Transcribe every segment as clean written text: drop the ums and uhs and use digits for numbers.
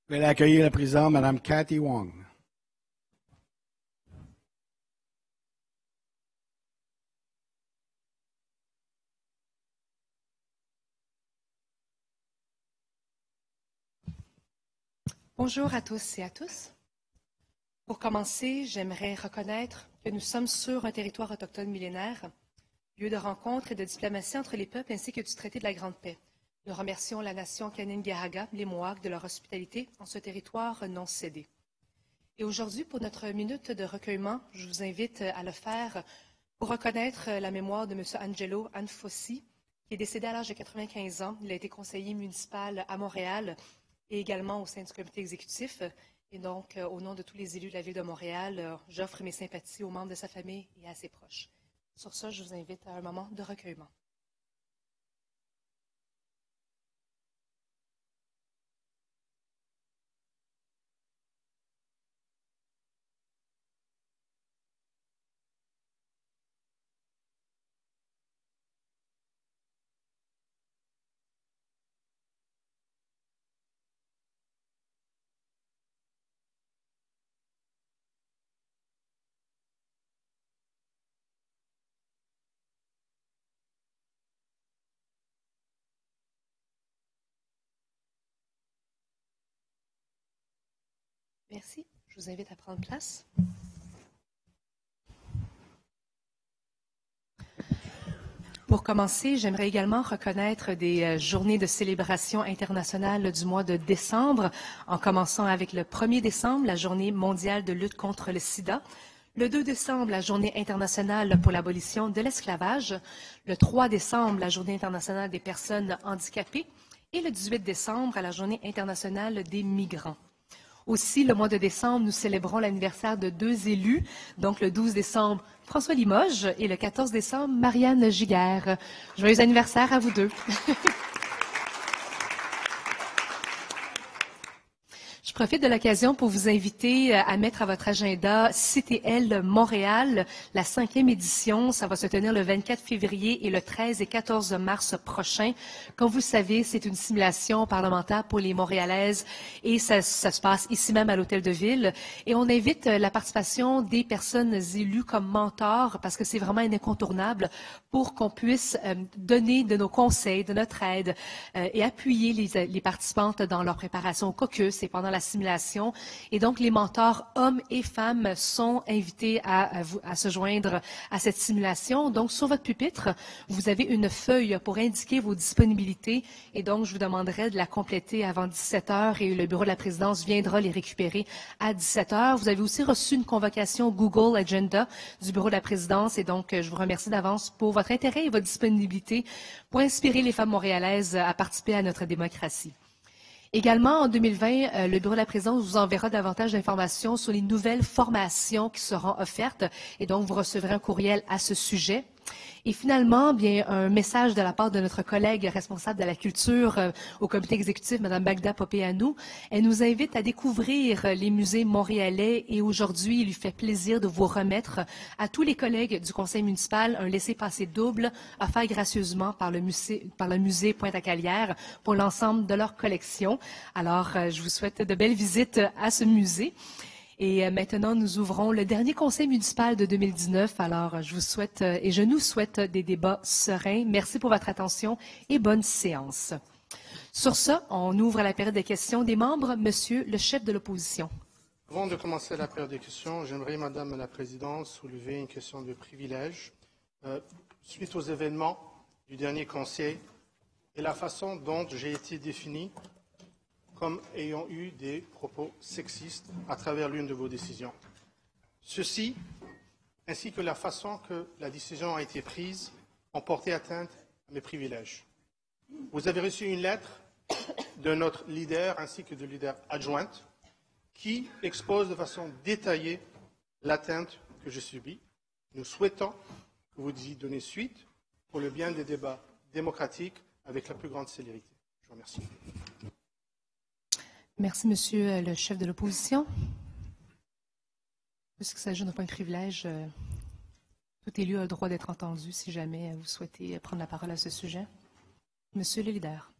Veuillez accueillir la présidente, Mme Cathy Wong. Bonjour à tous et à tous. Pour commencer, j'aimerais reconnaître que nous sommes sur un territoire autochtone millénaire, lieu de rencontre et de diplomatie entre les peuples ainsi que du traité de la Grande Paix. Nous remercions la nation Kanien'kehá:ka, les Mohawks, de leur hospitalité en ce territoire non cédé. Et aujourd'hui, pour notre minute de recueillement, je vous invite à le faire pour reconnaître la mémoire de M. Angelo Anfossi, qui est décédé à l'âge de 95 ans. Il a été conseiller municipal à Montréal et également au sein du comité exécutif. Et donc, au nom de tous les élus de la Ville de Montréal, j'offre mes sympathies aux membres de sa famille et à ses proches. Sur ça, je vous invite à un moment de recueillement. Merci. Je vous invite à prendre place. Pour commencer, j'aimerais également reconnaître des journées de célébration internationale du mois de décembre, en commençant avec le 1er décembre, la journée mondiale de lutte contre le sida, le 2 décembre, la journée internationale pour l'abolition de l'esclavage, le 3 décembre, la journée internationale des personnes handicapées et le 18 décembre, la journée internationale des migrants. Aussi, le mois de décembre, nous célébrons l'anniversaire de 2 élus. Donc, le 12 décembre, François Limoges et le 14 décembre, Marianne Giguère. Joyeux anniversaire à vous deux. Je profite de l'occasion pour vous inviter à mettre à votre agenda CTL Montréal, la 5e édition. Ça va se tenir le 24 février et le 13 et 14 mars prochain. Comme vous le savez, c'est une simulation parlementaire pour les Montréalaises et ça se passe ici même à l'Hôtel de Ville. Et on invite la participation des personnes élues comme mentors parce que c'est vraiment un incontournable pour qu'on puisse donner de nos conseils, de notre aide et appuyer les participantes dans leur préparation au caucus et pendant la simulation. Et donc, les mentors hommes et femmes sont invités à se joindre à cette simulation. Donc, sur votre pupitre, vous avez une feuille pour indiquer vos disponibilités. Et donc, je vous demanderai de la compléter avant 17 heures et le bureau de la présidence viendra les récupérer à 17 heures. Vous avez aussi reçu une convocation Google Agenda du bureau de la présidence. Et donc, je vous remercie d'avance pour votre intérêt et votre disponibilité pour inspirer les femmes montréalaises à participer à notre démocratie. Également, en 2020, le bureau de la présidence vous enverra davantage d'informations sur les nouvelles formations qui seront offertes et donc vous recevrez un courriel à ce sujet. Et finalement, bien, un message de la part de notre collègue responsable de la culture au comité exécutif, Mme Bagda Popeanou. Elle nous invite à découvrir les musées montréalais et aujourd'hui, il lui fait plaisir de vous remettre à tous les collègues du conseil municipal un laissez-passer double offert gracieusement par le musée Pointe-à-Calière pour l'ensemble de leur collection. Alors, je vous souhaite de belles visites à ce musée. Et maintenant, nous ouvrons le dernier conseil municipal de 2019. Alors, je vous souhaite et je nous souhaite des débats sereins. Merci pour votre attention et bonne séance. Sur ce, on ouvre la période des questions des membres. Monsieur le chef de l'opposition. Avant de commencer la période des questions, j'aimerais, Madame la Présidente, soulever une question de privilège. Suite aux événements du dernier conseil et la façon dont j'ai été défini comme ayant eu des propos sexistes à travers l'une de vos décisions. Ceci, ainsi que la façon que la décision a été prise, ont porté atteinte à mes privilèges. Vous avez reçu une lettre de notre leader ainsi que de leader adjointe qui expose de façon détaillée l'atteinte que je subis. Nous souhaitons que vous y donnez suite pour le bien des débats démocratiques avec la plus grande célérité. Je vous remercie. Merci, Monsieur le chef de l'opposition. Puisqu'il s'agit d'un point de privilège, tout élu a le droit d'être entendu si jamais vous souhaitez prendre la parole à ce sujet. Monsieur le leader.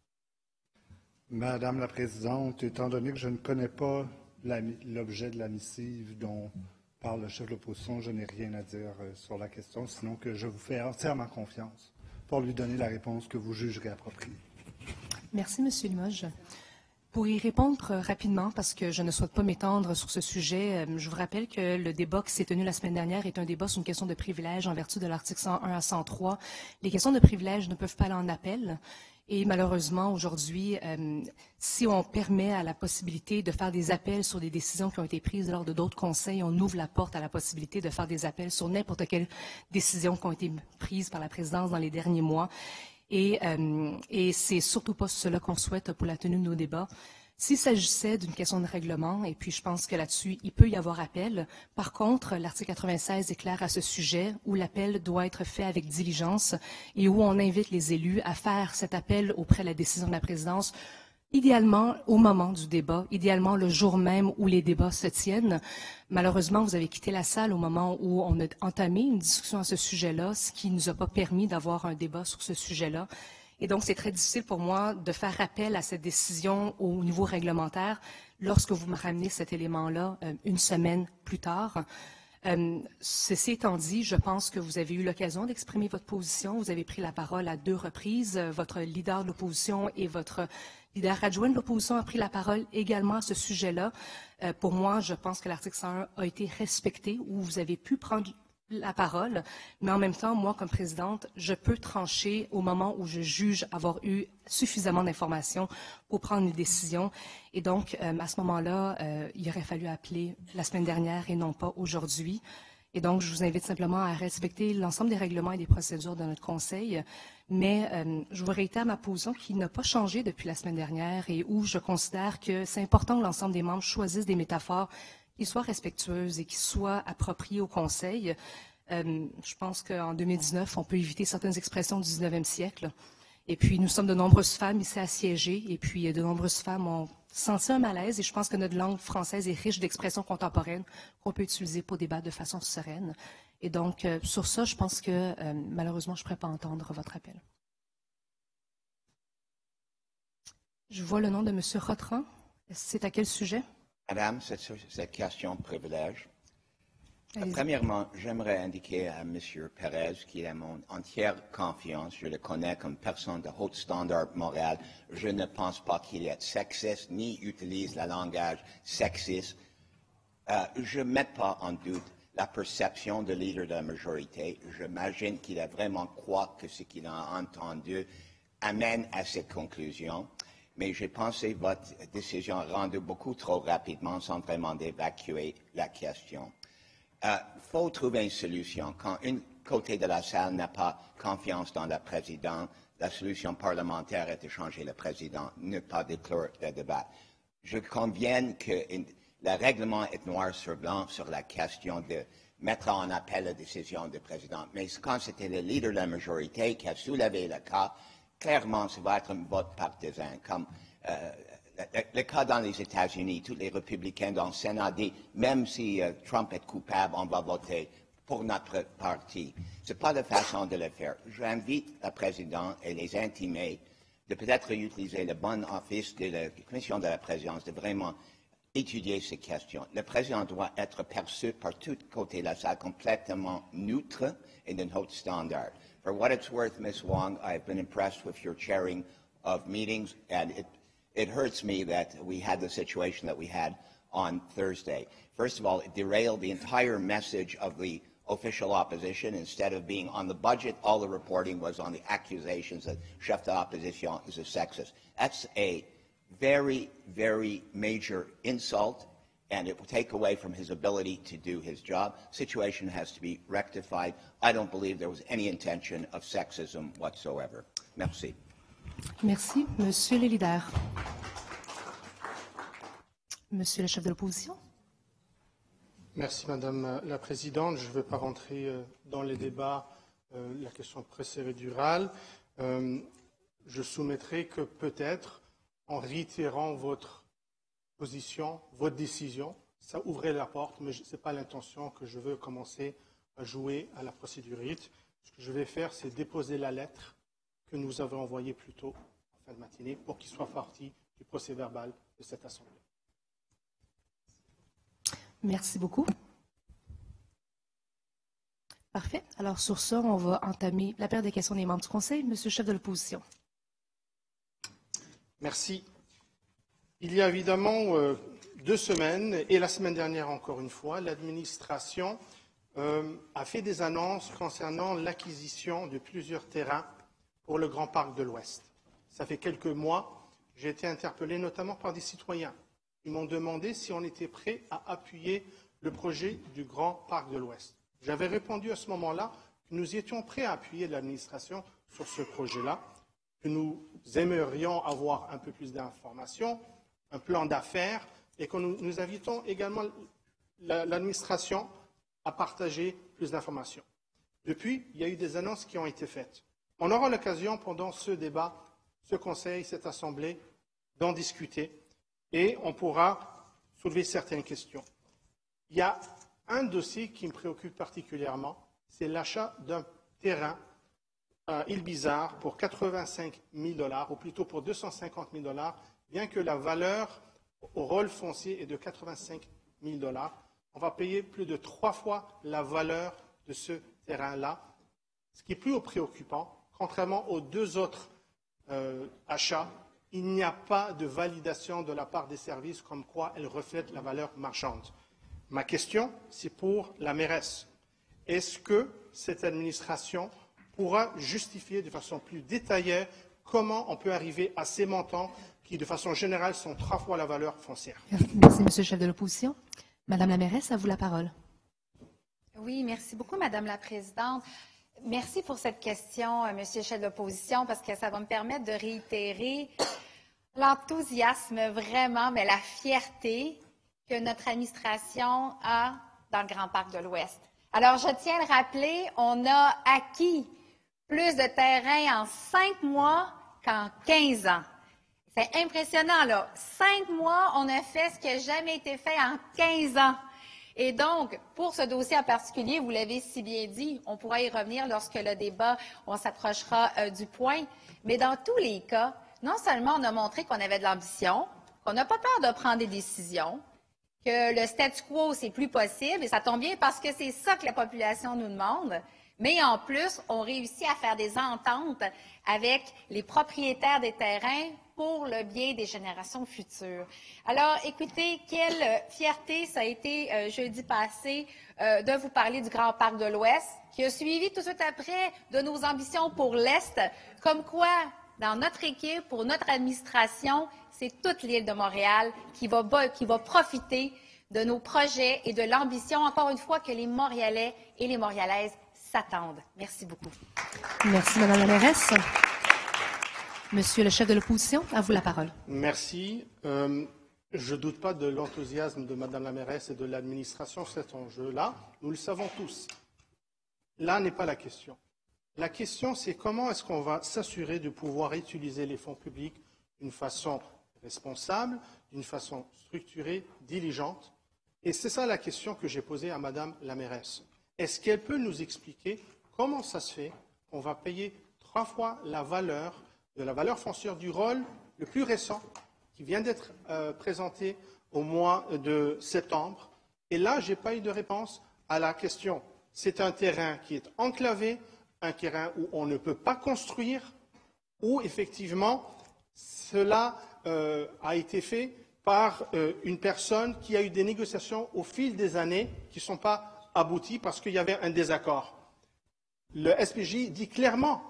Madame la Présidente, étant donné que je ne connais pas l'objet de la missive dont parle le chef de l'opposition, je n'ai rien à dire sur la question, sinon que je vous fais entièrement confiance pour lui donner la réponse que vous jugerez appropriée. Merci, M. Limoges. Pour y répondre rapidement, parce que je ne souhaite pas m'étendre sur ce sujet, je vous rappelle que le débat qui s'est tenu la semaine dernière est un débat sur une question de privilège en vertu de l'article 101 à 103. Les questions de privilège ne peuvent pas aller en appel. Et malheureusement, aujourd'hui, si on permet à la possibilité de faire des appels sur des décisions qui ont été prises lors de d'autres conseils, on ouvre la porte à la possibilité de faire des appels sur n'importe quelle décision qui ont été prises par la présidence dans les derniers mois. Et c'est surtout pas cela qu'on souhaite pour la tenue de nos débats. S'il s'agissait d'une question de règlement, et puis je pense que là-dessus, il peut y avoir appel. Par contre, l'article 96 est clair à ce sujet, où l'appel doit être fait avec diligence et où on invite les élus à faire cet appel auprès de la décision de la présidence, idéalement au moment du débat, idéalement le jour même où les débats se tiennent. Malheureusement, vous avez quitté la salle au moment où on a entamé une discussion à ce sujet-là, ce qui ne nous a pas permis d'avoir un débat sur ce sujet-là. Et donc, c'est très difficile pour moi de faire appel à cette décision au niveau réglementaire lorsque vous me ramenez cet élément-là une semaine plus tard. Ceci étant dit, je pense que vous avez eu l'occasion d'exprimer votre position. Vous avez pris la parole à 2 reprises. Votre leader de l'opposition et votre leader adjoint de l'opposition a pris la parole également à ce sujet-là. Pour moi, je pense que l'article 101 a été respecté, où vous avez pu prendre la parole, mais en même temps, moi, comme présidente, je peux trancher au moment où je juge avoir eu suffisamment d'informations pour prendre une décision. Et donc, à ce moment-là, il aurait fallu appeler la semaine dernière et non pas aujourd'hui. Et donc, je vous invite simplement à respecter l'ensemble des règlements et des procédures de notre Conseil. Mais je vous réitère ma position qui n'a pas changé depuis la semaine dernière et où je considère que c'est important que l'ensemble des membres choisissent des métaphores qui soient respectueuses et qui soient appropriées au Conseil. Je pense qu'en 2019, on peut éviter certaines expressions du 19e siècle. Et puis, nous sommes de nombreuses femmes ici à siéger, et puis de nombreuses femmes ont senti un malaise, et je pense que notre langue française est riche d'expressions contemporaines qu'on peut utiliser pour débattre de façon sereine. Et donc, sur ça, je pense que, malheureusement, je ne pourrais pas entendre votre appel. Je vois le nom de M. Rotran. C'est à quel sujet? Madame, cette question de privilège. Premièrement, j'aimerais indiquer à M. Perez qu'il a mon entière confiance. Je le connais comme personne de haut standard moral. Je ne pense pas qu'il est sexiste ni utilise le langage sexiste. Je ne mets pas en doute la perception de leader de la majorité. J'imagine qu'il a vraiment croit que ce qu'il a entendu amène à cette conclusion. Mais j'ai pensé que votre décision rendue beaucoup trop rapidement sans vraiment d'évacuer la question. Faut trouver une solution. Quand un côté de la salle n'a pas confiance dans le président, la solution parlementaire est de changer le président, ne pas déclare le débat. Je conviens que le règlement est noir sur blanc sur la question de mettre en appel la décision du président. Mais quand c'était le leader de la majorité qui a soulevé le cas, clairement, ça va être un vote partisan. Comme le cas dans les États-Unis, tous les républicains dans le Sénat disent, même si Trump est coupable, on va voter pour notre parti. Ce n'est pas la façon de le faire. J'invite le président et les intimés de peut-être utiliser le bon office de la commission de la présidence, de vraiment étudier ces questions. Le président doit être perçu par tous côtés de la salle complètement neutre et d'un haut standard. For what it's worth, Ms. Wong, I've been impressed with your chairing of meetings, and it hurts me that we had the situation that we had on Thursday. First of all, it derailed the entire message of the official opposition. Instead of being on the budget, all the reporting was on the accusations that chef de l'opposition is a sexist. That's a very, very major insult, and it will take away from his ability to do his job. Situation has to be rectified. I don't believe there was any intention of sexism whatsoever. Merci. Merci. Monsieur le leader. Monsieur le chef de l'opposition. Merci, Madame la Présidente. Je ne veux pas rentrer dans les débats, la question procédurale. Je soumettrai que peut-être, en réitérant votre position, votre décision, ça ouvrait la porte, mais ce n'est pas l'intention que je veux commencer à jouer à la procédurite. Ce que je vais faire, c'est déposer la lettre que nous avons envoyée plus tôt, en fin de matinée, pour qu'il soit partie du procès-verbal de cette Assemblée. Merci beaucoup. Parfait. Alors, sur ça, on va entamer la période des questions des membres du Conseil. Monsieur le chef de l'opposition. Merci. Il y a évidemment 2 semaines, et la semaine dernière encore une fois, l'administration a fait des annonces concernant l'acquisition de plusieurs terrains pour le Grand Parc de l'Ouest. Ça fait quelques mois, j'ai été interpellé notamment par des citoyens. Ils m'ont demandé si on était prêt à appuyer le projet du Grand Parc de l'Ouest. J'avais répondu à ce moment-là que nous étions prêts à appuyer l'administration sur ce projet-là, que nous aimerions avoir un peu plus d'informations, un plan d'affaires, et que nous invitons également l'administration à partager plus d'informations. Depuis, il y a eu des annonces qui ont été faites. On aura l'occasion pendant ce débat, ce Conseil, cette Assemblée, d'en discuter et on pourra soulever certaines questions. Il y a un dossier qui me préoccupe particulièrement, c'est l'achat d'un terrain à Île-Bizarre pour 85 000 $, ou plutôt pour 250 000 $, bien que la valeur au rôle foncier est de 85 000 $. On va payer plus de 3 fois la valeur de ce terrain-là, ce qui est plus préoccupant. Contrairement aux 2 autres achats, il n'y a pas de validation de la part des services comme quoi elle reflète la valeur marchande. Ma question, c'est pour la mairesse. Est-ce que cette administration pourra justifier de façon plus détaillée comment on peut arriver à ces montants qui, de façon générale, sont 3 fois la valeur foncière? Merci, Monsieur le chef de l'opposition. Madame la mairesse, à vous la parole. Oui, merci beaucoup, Madame la présidente. Merci pour cette question, Monsieur le chef de l'opposition, parce que ça va me permettre de réitérer l'enthousiasme vraiment, mais la fierté que notre administration a dans le Grand Parc de l'Ouest. Alors, je tiens à le rappeler, on a acquis plus de terrain en 5 mois qu'en 15 ans. C'est impressionnant, là. 5 mois, on a fait ce qui n'a jamais été fait en 15 ans. Et donc, pour ce dossier en particulier, vous l'avez si bien dit, on pourra y revenir lorsque le débat, on s'approchera du point. Mais dans tous les cas, non seulement on a montré qu'on avait de l'ambition, qu'on n'a pas peur de prendre des décisions, que le statu quo, c'est plus possible, et ça tombe bien parce que c'est ça que la population nous demande. Mais en plus, on réussit à faire des ententes avec les propriétaires des terrains pour le bien des générations futures. Alors, écoutez, quelle fierté ça a été jeudi passé de vous parler du Grand Parc de l'Ouest, qui a suivi tout de suite après de nos ambitions pour l'Est, comme quoi, dans notre équipe, pour notre administration, c'est toute l'île de Montréal qui va profiter de nos projets et de l'ambition, encore une fois, que les Montréalais et les Montréalaises s'attendent. Merci beaucoup. Merci, Madame la mairesse. Monsieur le chef de l'opposition, à vous la parole. Merci. Je ne doute pas de l'enthousiasme de Madame la mairesse et de l'administration sur cet enjeu-là. Nous le savons tous. Là n'est pas la question. La question, c'est comment est-ce qu'on va s'assurer de pouvoir utiliser les fonds publics d'une façon responsable, d'une façon structurée, diligente. Et c'est ça la question que j'ai posée à Madame la mairesse. Est-ce qu'elle peut nous expliquer comment ça se fait qu'on va payer 3 fois la valeur de la valeur foncière du rôle le plus récent, qui vient d'être présenté au mois de septembre. Et là, je n'ai pas eu de réponse à la question. C'est un terrain qui est enclavé, un terrain où on ne peut pas construire, où effectivement, cela a été fait par une personne qui a eu des négociations au fil des années qui ne sont pas abouties parce qu'il y avait un désaccord. Le SPJ dit clairement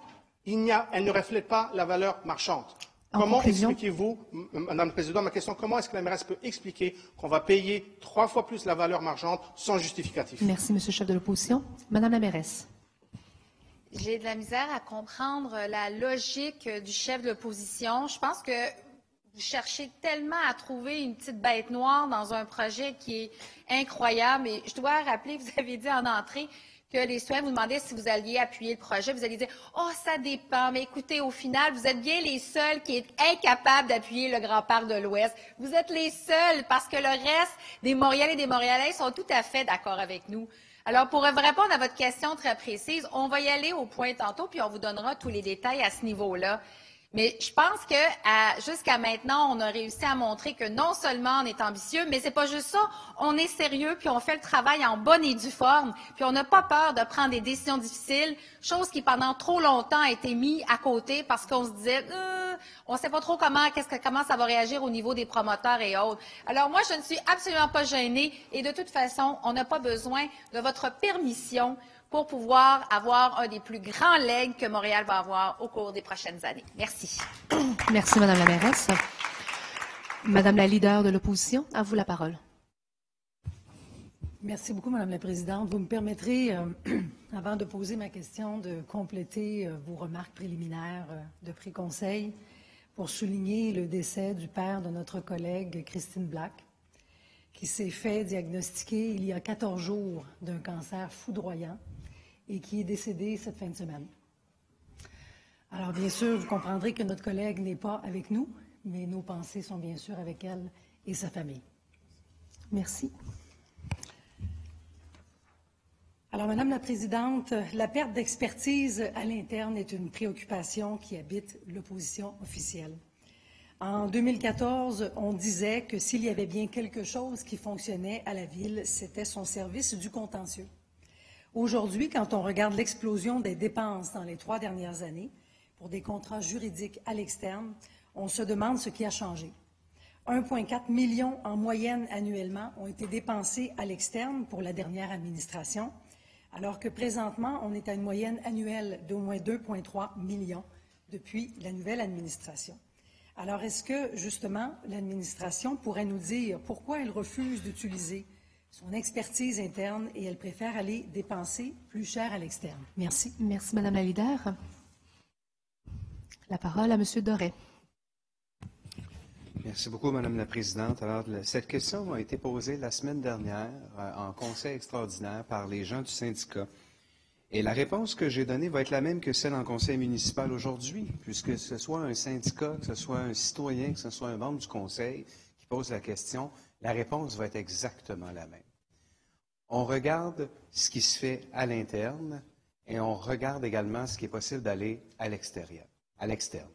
elle ne reflète pas la valeur marchande. Comment expliquez-vous, Madame la Présidente, ma question, comment est-ce que la mairesse peut expliquer qu'on va payer 3 fois plus la valeur marchande sans justificatif? Merci, Monsieur le chef de l'opposition. Madame la mairesse. J'ai de la misère à comprendre la logique du chef de l'opposition. Je pense que vous cherchez tellement à trouver une petite bête noire dans un projet qui est incroyable. Et je dois rappeler, vous avez dit en entrée, que les citoyens vous demandaient si vous alliez appuyer le projet. Vous alliez dire « Oh, ça dépend. » Mais écoutez, au final, vous êtes bien les seuls qui êtes incapables d'appuyer le Grand Parc de l'Ouest. Vous êtes les seuls parce que le reste des Montréalais et des Montréalais sont tout à fait d'accord avec nous. Alors, pour répondre à votre question très précise, on va y aller au point tantôt, puis on vous donnera tous les détails à ce niveau-là. Mais je pense que jusqu'à maintenant, on a réussi à montrer que non seulement on est ambitieux, mais c'est pas juste ça, on est sérieux, puis on fait le travail en bonne et due forme, puis on n'a pas peur de prendre des décisions difficiles, chose qui pendant trop longtemps a été mise à côté parce qu'on se disait on ne sait pas trop comment ça va réagir au niveau des promoteurs et autres. Alors moi, je ne suis absolument pas gênée et de toute façon, on n'a pas besoin de votre permission pour pouvoir avoir un des plus grands legs que Montréal va avoir au cours des prochaines années. Merci. Merci, Mme la mairesse. Madame la leader de l'opposition, à vous la parole. Merci beaucoup, Madame la Présidente. Vous me permettrez, avant de poser ma question, de compléter vos remarques préliminaires de pré-conseil pour souligner le décès du père de notre collègue Christine Black, qui s'est fait diagnostiquer il y a 14 jours d'un cancer foudroyant et qui est décédé cette fin de semaine. Alors, bien sûr, vous comprendrez que notre collègue n'est pas avec nous, mais nos pensées sont bien sûr avec elle et sa famille. Merci. Alors, Madame la Présidente, la perte d'expertise à l'interne est une préoccupation qui habite l'opposition officielle. En 2014, on disait que s'il y avait bien quelque chose qui fonctionnait à la Ville, c'était son service du contentieux. Aujourd'hui, quand on regarde l'explosion des dépenses dans les 3 dernières années pour des contrats juridiques à l'externe, on se demande ce qui a changé. 1,4 million en moyenne annuellement ont été dépensés à l'externe pour la dernière administration, alors que présentement, on est à une moyenne annuelle d'au moins 2,3 millions depuis la nouvelle administration. Alors, est-ce que, justement, l'administration pourrait nous dire pourquoi elle refuse d'utiliser son expertise interne et elle préfère aller dépenser plus cher à l'externe? Merci. Merci, Madame la leader. La parole à Monsieur Doré. Merci beaucoup, Madame la Présidente. Alors, cette question a été posée la semaine dernière en conseil extraordinaire par les gens du syndicat. Et la réponse que j'ai donnée va être la même que celle en conseil municipal aujourd'hui, puisque ce soit un syndicat, que ce soit un citoyen, que ce soit un membre du conseil qui pose la question, la réponse va être exactement la même. On regarde ce qui se fait à l'interne et on regarde également ce qui est possible d'aller à l'extérieur, à l'externe.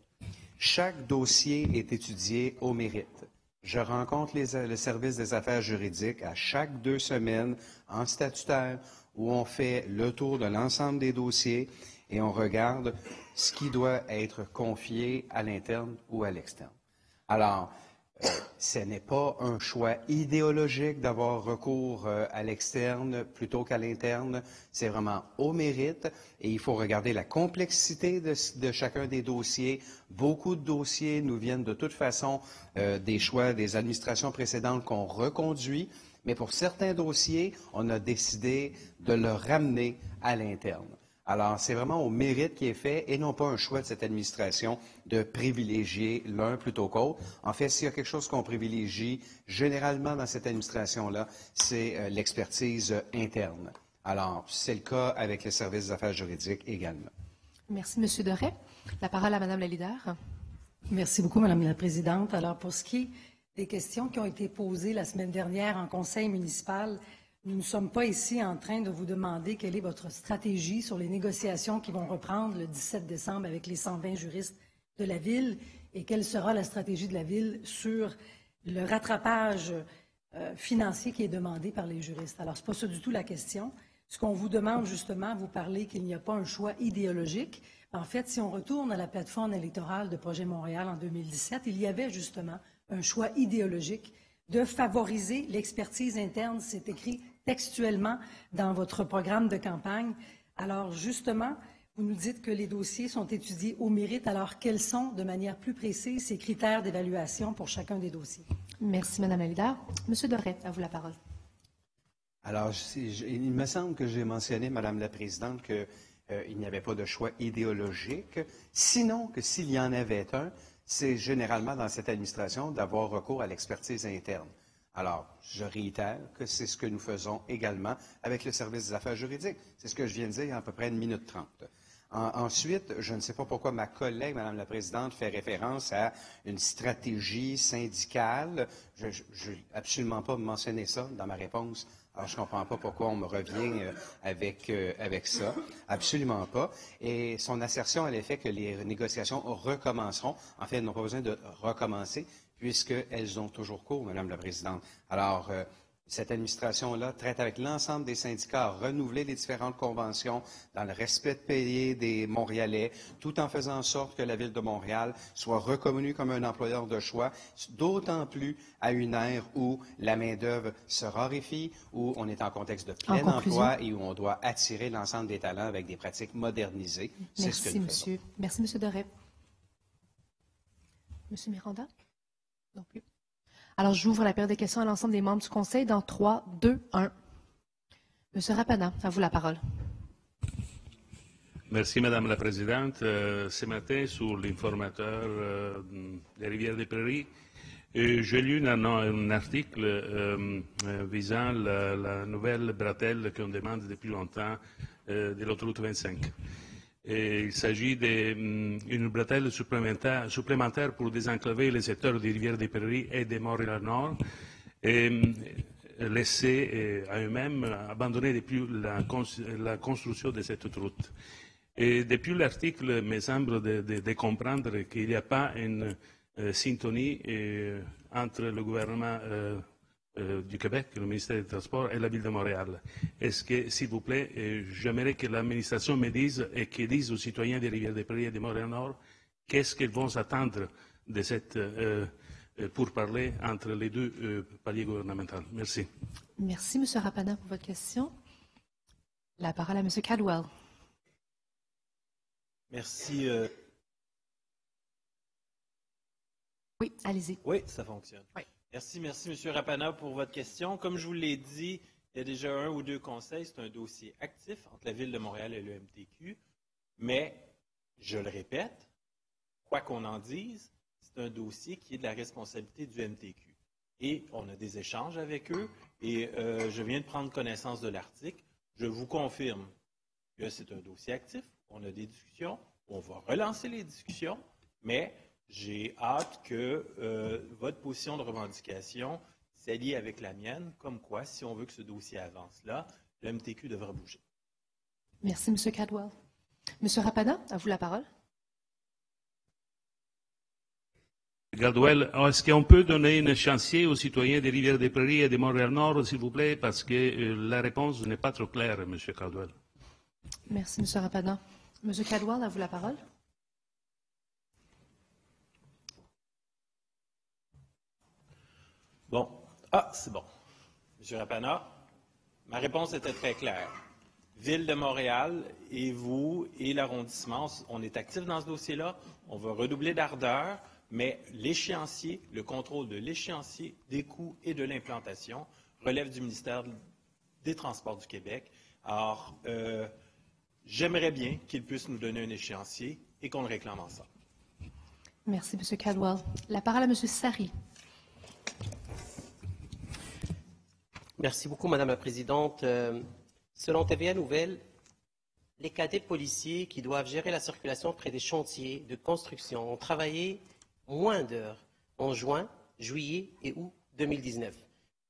Chaque dossier est étudié au mérite. Je rencontre le service des affaires juridiques à chaque 2 semaines en statutaire où on fait le tour de l'ensemble des dossiers et on regarde ce qui doit être confié à l'interne ou à l'externe. Alors, ce n'est pas un choix idéologique d'avoir recours à l'externe plutôt qu'à l'interne. C'est vraiment au mérite et il faut regarder la complexité de chacun des dossiers. Beaucoup de dossiers nous viennent de toute façon des choix des administrations précédentes qu'on reconduit, mais pour certains dossiers, on a décidé de le ramener à l'interne. Alors, c'est vraiment au mérite qui est fait et non pas un choix de cette administration de privilégier l'un plutôt qu'autre. En fait, s'il y a quelque chose qu'on privilégie généralement dans cette administration-là, c'est l'expertise interne. Alors, c'est le cas avec le service des affaires juridiques également. Merci, M. Doré. La parole à Mme la leader. Merci beaucoup, Madame la Présidente. Alors, pour ce qui est des questions qui ont été posées la semaine dernière en conseil municipal, nous ne sommes pas ici en train de vous demander quelle est votre stratégie sur les négociations qui vont reprendre le 17 décembre avec les 120 juristes de la Ville et quelle sera la stratégie de la Ville sur le rattrapage financier qui est demandé par les juristes. Alors, ce n'est pas ça du tout la question. Ce qu'on vous demande, justement, vous parlez qu'il n'y a pas un choix idéologique. En fait, si on retourne à la plateforme électorale de Projet Montréal en 2017, il y avait justement un choix idéologique de favoriser l'expertise interne. C'est écrit textuellement dans votre programme de campagne. Alors, justement, vous nous dites que les dossiers sont étudiés au mérite. Alors, quels sont, de manière plus précise, ces critères d'évaluation pour chacun des dossiers? Merci, Mme la leader. M. Doré, à vous la parole. Alors, il me semble que j'ai mentionné, Madame la Présidente, qu'il n'y avait pas de choix idéologique. Sinon, que s'il y en avait un, c'est généralement dans cette administration d'avoir recours à l'expertise interne. Alors, je réitère que c'est ce que nous faisons également avec le service des affaires juridiques. C'est ce que je viens de dire il y a à peu près 1 minute 30. Ensuite, je ne sais pas pourquoi ma collègue, Madame la Présidente, fait référence à une stratégie syndicale. Je n'ai absolument pas mentionné ça dans ma réponse. Alors, je ne comprends pas pourquoi on me revient avec ça. Absolument pas. Et son assertion à l'effet que les négociations recommenceront. En fait, elles n'ont pas besoin de recommencer puisqu'elles ont toujours cours, Madame la Présidente. Alors, cette administration-là traite avec l'ensemble des syndicats à renouveler les différentes conventions dans le respect de payer des Montréalais, tout en faisant en sorte que la Ville de Montréal soit reconnue comme un employeur de choix, d'autant plus à une ère où la main-d'œuvre se raréfie, où on est en contexte de plein emploi et où on doit attirer l'ensemble des talents avec des pratiques modernisées. C'est ce que nous faisons. Merci, M. Doré. M. Miranda? Non plus. Alors, j'ouvre la période de questions à l'ensemble des membres du Conseil dans 3, 2, 1. Monsieur Rapana, à vous la parole. Merci, Madame la Présidente. Ce matin, sur l'informateur des Rivières des Prairies, j'ai lu un article visant la nouvelle bretelle qu'on demande depuis longtemps de l'autoroute 25. Et il s'agit d'une bretelle supplémentaire pour désenclaver les secteurs des Rivières des Prairies et des Montréal-Nord et laisser à eux-mêmes abandonner depuis la construction de cette autoroute. Et depuis l'article, il me semble de comprendre qu'il n'y a pas une syntonie entre le gouvernement du Québec, le ministère des Transports et la Ville de Montréal. Est-ce que, s'il vous plaît, j'aimerais que l'administration me dise et qu'elle dise aux citoyens des Rivières des Prairies et de Montréal-Nord qu'est-ce qu'ils vont s'attendre de cette pourparlers entre les deux paliers gouvernementaux. Merci. Merci, M. Rapana, pour votre question. La parole à M. Caldwell. Merci. Oui, allez-y. Oui, ça fonctionne. Oui. Merci, M. Rapana, pour votre question. Comme je vous l'ai dit, il y a déjà 1 ou 2 conseils. C'est un dossier actif entre la Ville de Montréal et le MTQ. Mais, je le répète, quoi qu'on en dise, c'est un dossier qui est de la responsabilité du MTQ. Et on a des échanges avec eux. Et je viens de prendre connaissance de l'article. Je vous confirme que c'est un dossier actif. On a des discussions. On va relancer les discussions. Mais j'ai hâte que votre position de revendication s'allie avec la mienne, comme quoi, si on veut que ce dossier avance là, le MTQ devra bouger. Merci, M. Caldwell. M. Rapana, à vous la parole. Caldwell, est-ce qu'on peut donner un échéancier aux citoyens des Rivières des Prairies et de Montréal-Nord, s'il vous plaît, parce que la réponse n'est pas trop claire, M. Caldwell. Merci, M. Rapana. M. Caldwell, à vous la parole. Bon. C'est bon. M. Rapana, ma réponse était très claire. Ville de Montréal et vous et l'arrondissement, on est actifs dans ce dossier-là. On va redoubler d'ardeur, mais l'échéancier, le contrôle de l'échéancier, des coûts et de l'implantation relève du ministère des Transports du Québec. Alors, j'aimerais bien qu'il puisse nous donner un échéancier et qu'on le réclame ensemble. Merci, M. Caldwell. La parole à M. Sari. Merci beaucoup, Madame la Présidente. Selon TVA Nouvelles, les cadets policiers qui doivent gérer la circulation près des chantiers de construction ont travaillé moins d'heures en juin, juillet et août 2019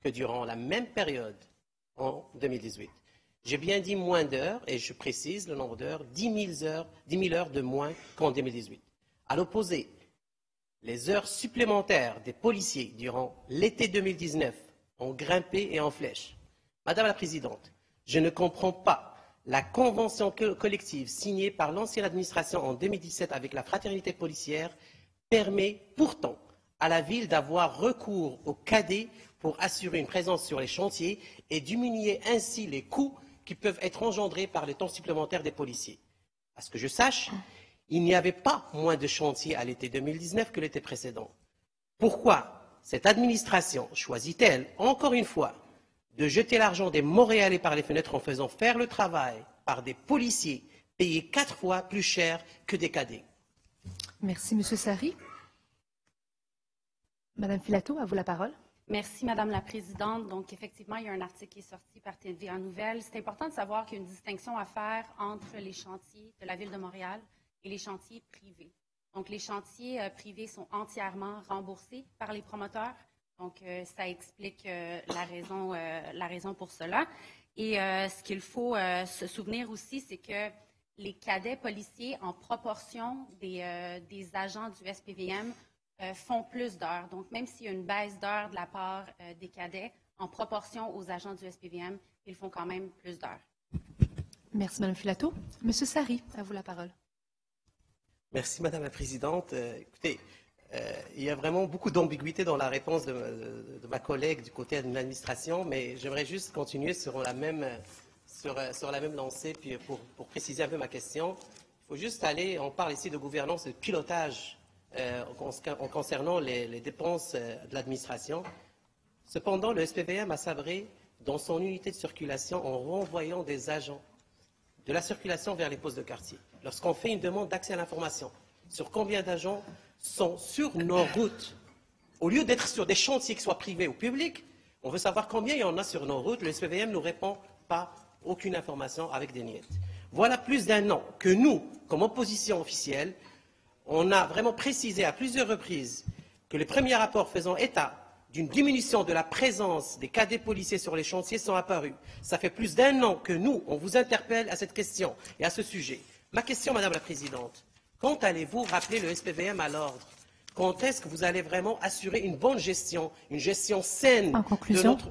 que durant la même période en 2018. J'ai bien dit moins d'heures et je précise le nombre d'heures, 10 000 heures de moins qu'en 2018. À l'opposé, les heures supplémentaires des policiers durant l'été 2019 ont grimpé et en flèche. Madame la Présidente, je ne comprends pas la convention collective signée par l'ancienne administration en 2017 avec la fraternité policière permet pourtant à la Ville d'avoir recours aux cadets pour assurer une présence sur les chantiers et diminuer ainsi les coûts qui peuvent être engendrés par le temps supplémentaire des policiers. À ce que je sache, il n'y avait pas moins de chantiers à l'été 2019 que l'été précédent. Pourquoi cette administration choisit-elle, encore une fois, de jeter l'argent des Montréalais par les fenêtres en faisant faire le travail par des policiers payés 4 fois plus cher que des cadets? Merci, M. Sari. Madame Filato, à vous la parole. Merci, Madame la Présidente. Donc, effectivement, il y a un article qui est sorti par TVA Nouvelle. C'est important de savoir qu'il y a une distinction à faire entre les chantiers de la Ville de Montréal et les chantiers privés. Donc, les chantiers privés sont entièrement remboursés par les promoteurs. Donc, ça explique la raison pour cela. Et ce qu'il faut se souvenir aussi, c'est que les cadets policiers, en proportion des agents du SPVM, font plus d'heures. Donc, même s'il y a une baisse d'heures de la part des cadets, en proportion aux agents du SPVM, ils font quand même plus d'heures. Merci, Mme Filato. Monsieur Sari, à vous la parole. Merci, Madame la Présidente. Écoutez, il y a vraiment beaucoup d'ambiguïté dans la réponse de ma collègue du côté de l'administration, mais j'aimerais juste continuer sur la même lancée puis pour préciser un peu ma question. Il faut juste on parle ici de gouvernance et de pilotage en concernant les dépenses de l'administration. Cependant, le SPVM a sabré dans son unité de circulation en renvoyant des agents de la circulation vers les postes de quartier. Lorsqu'on fait une demande d'accès à l'information sur combien d'agents sont sur nos routes, au lieu d'être sur des chantiers qui soient privés ou publics, on veut savoir combien il y en a sur nos routes. Le SPVM ne nous répond pas aucune information avec des niettes. Voilà plus d'un an que nous, comme opposition officielle, on a vraiment précisé à plusieurs reprises que les premiers rapports faisant état d'une diminution de la présence des cadets policiers sur les chantiers sont apparus. Ça fait plus d'un an que nous, on vous interpelle à cette question et à ce sujet. Ma question, Madame la Présidente, quand allez-vous rappeler le SPVM à l'ordre? Quand est-ce que vous allez vraiment assurer une bonne gestion, une gestion saine de notre...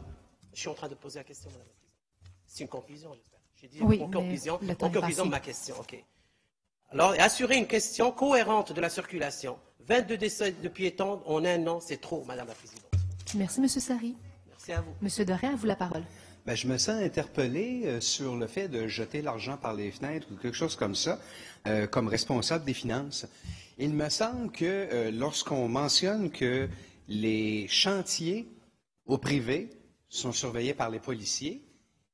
Je suis en train de poser la question, Madame la Présidente. C'est une conclusion, j'espère. J'ai dit oui, en conclusion de ma question. OK. Alors, assurer une question cohérente de la circulation. 22 décès de piétons en un an, c'est trop, Madame la Présidente. Merci, M. Sari. Merci à vous. M. Doré, à vous la parole. Bien, je me sens interpellé sur le fait de jeter l'argent par les fenêtres ou quelque chose comme ça, comme responsable des finances. Il me semble que lorsqu'on mentionne que les chantiers au privé sont surveillés par les policiers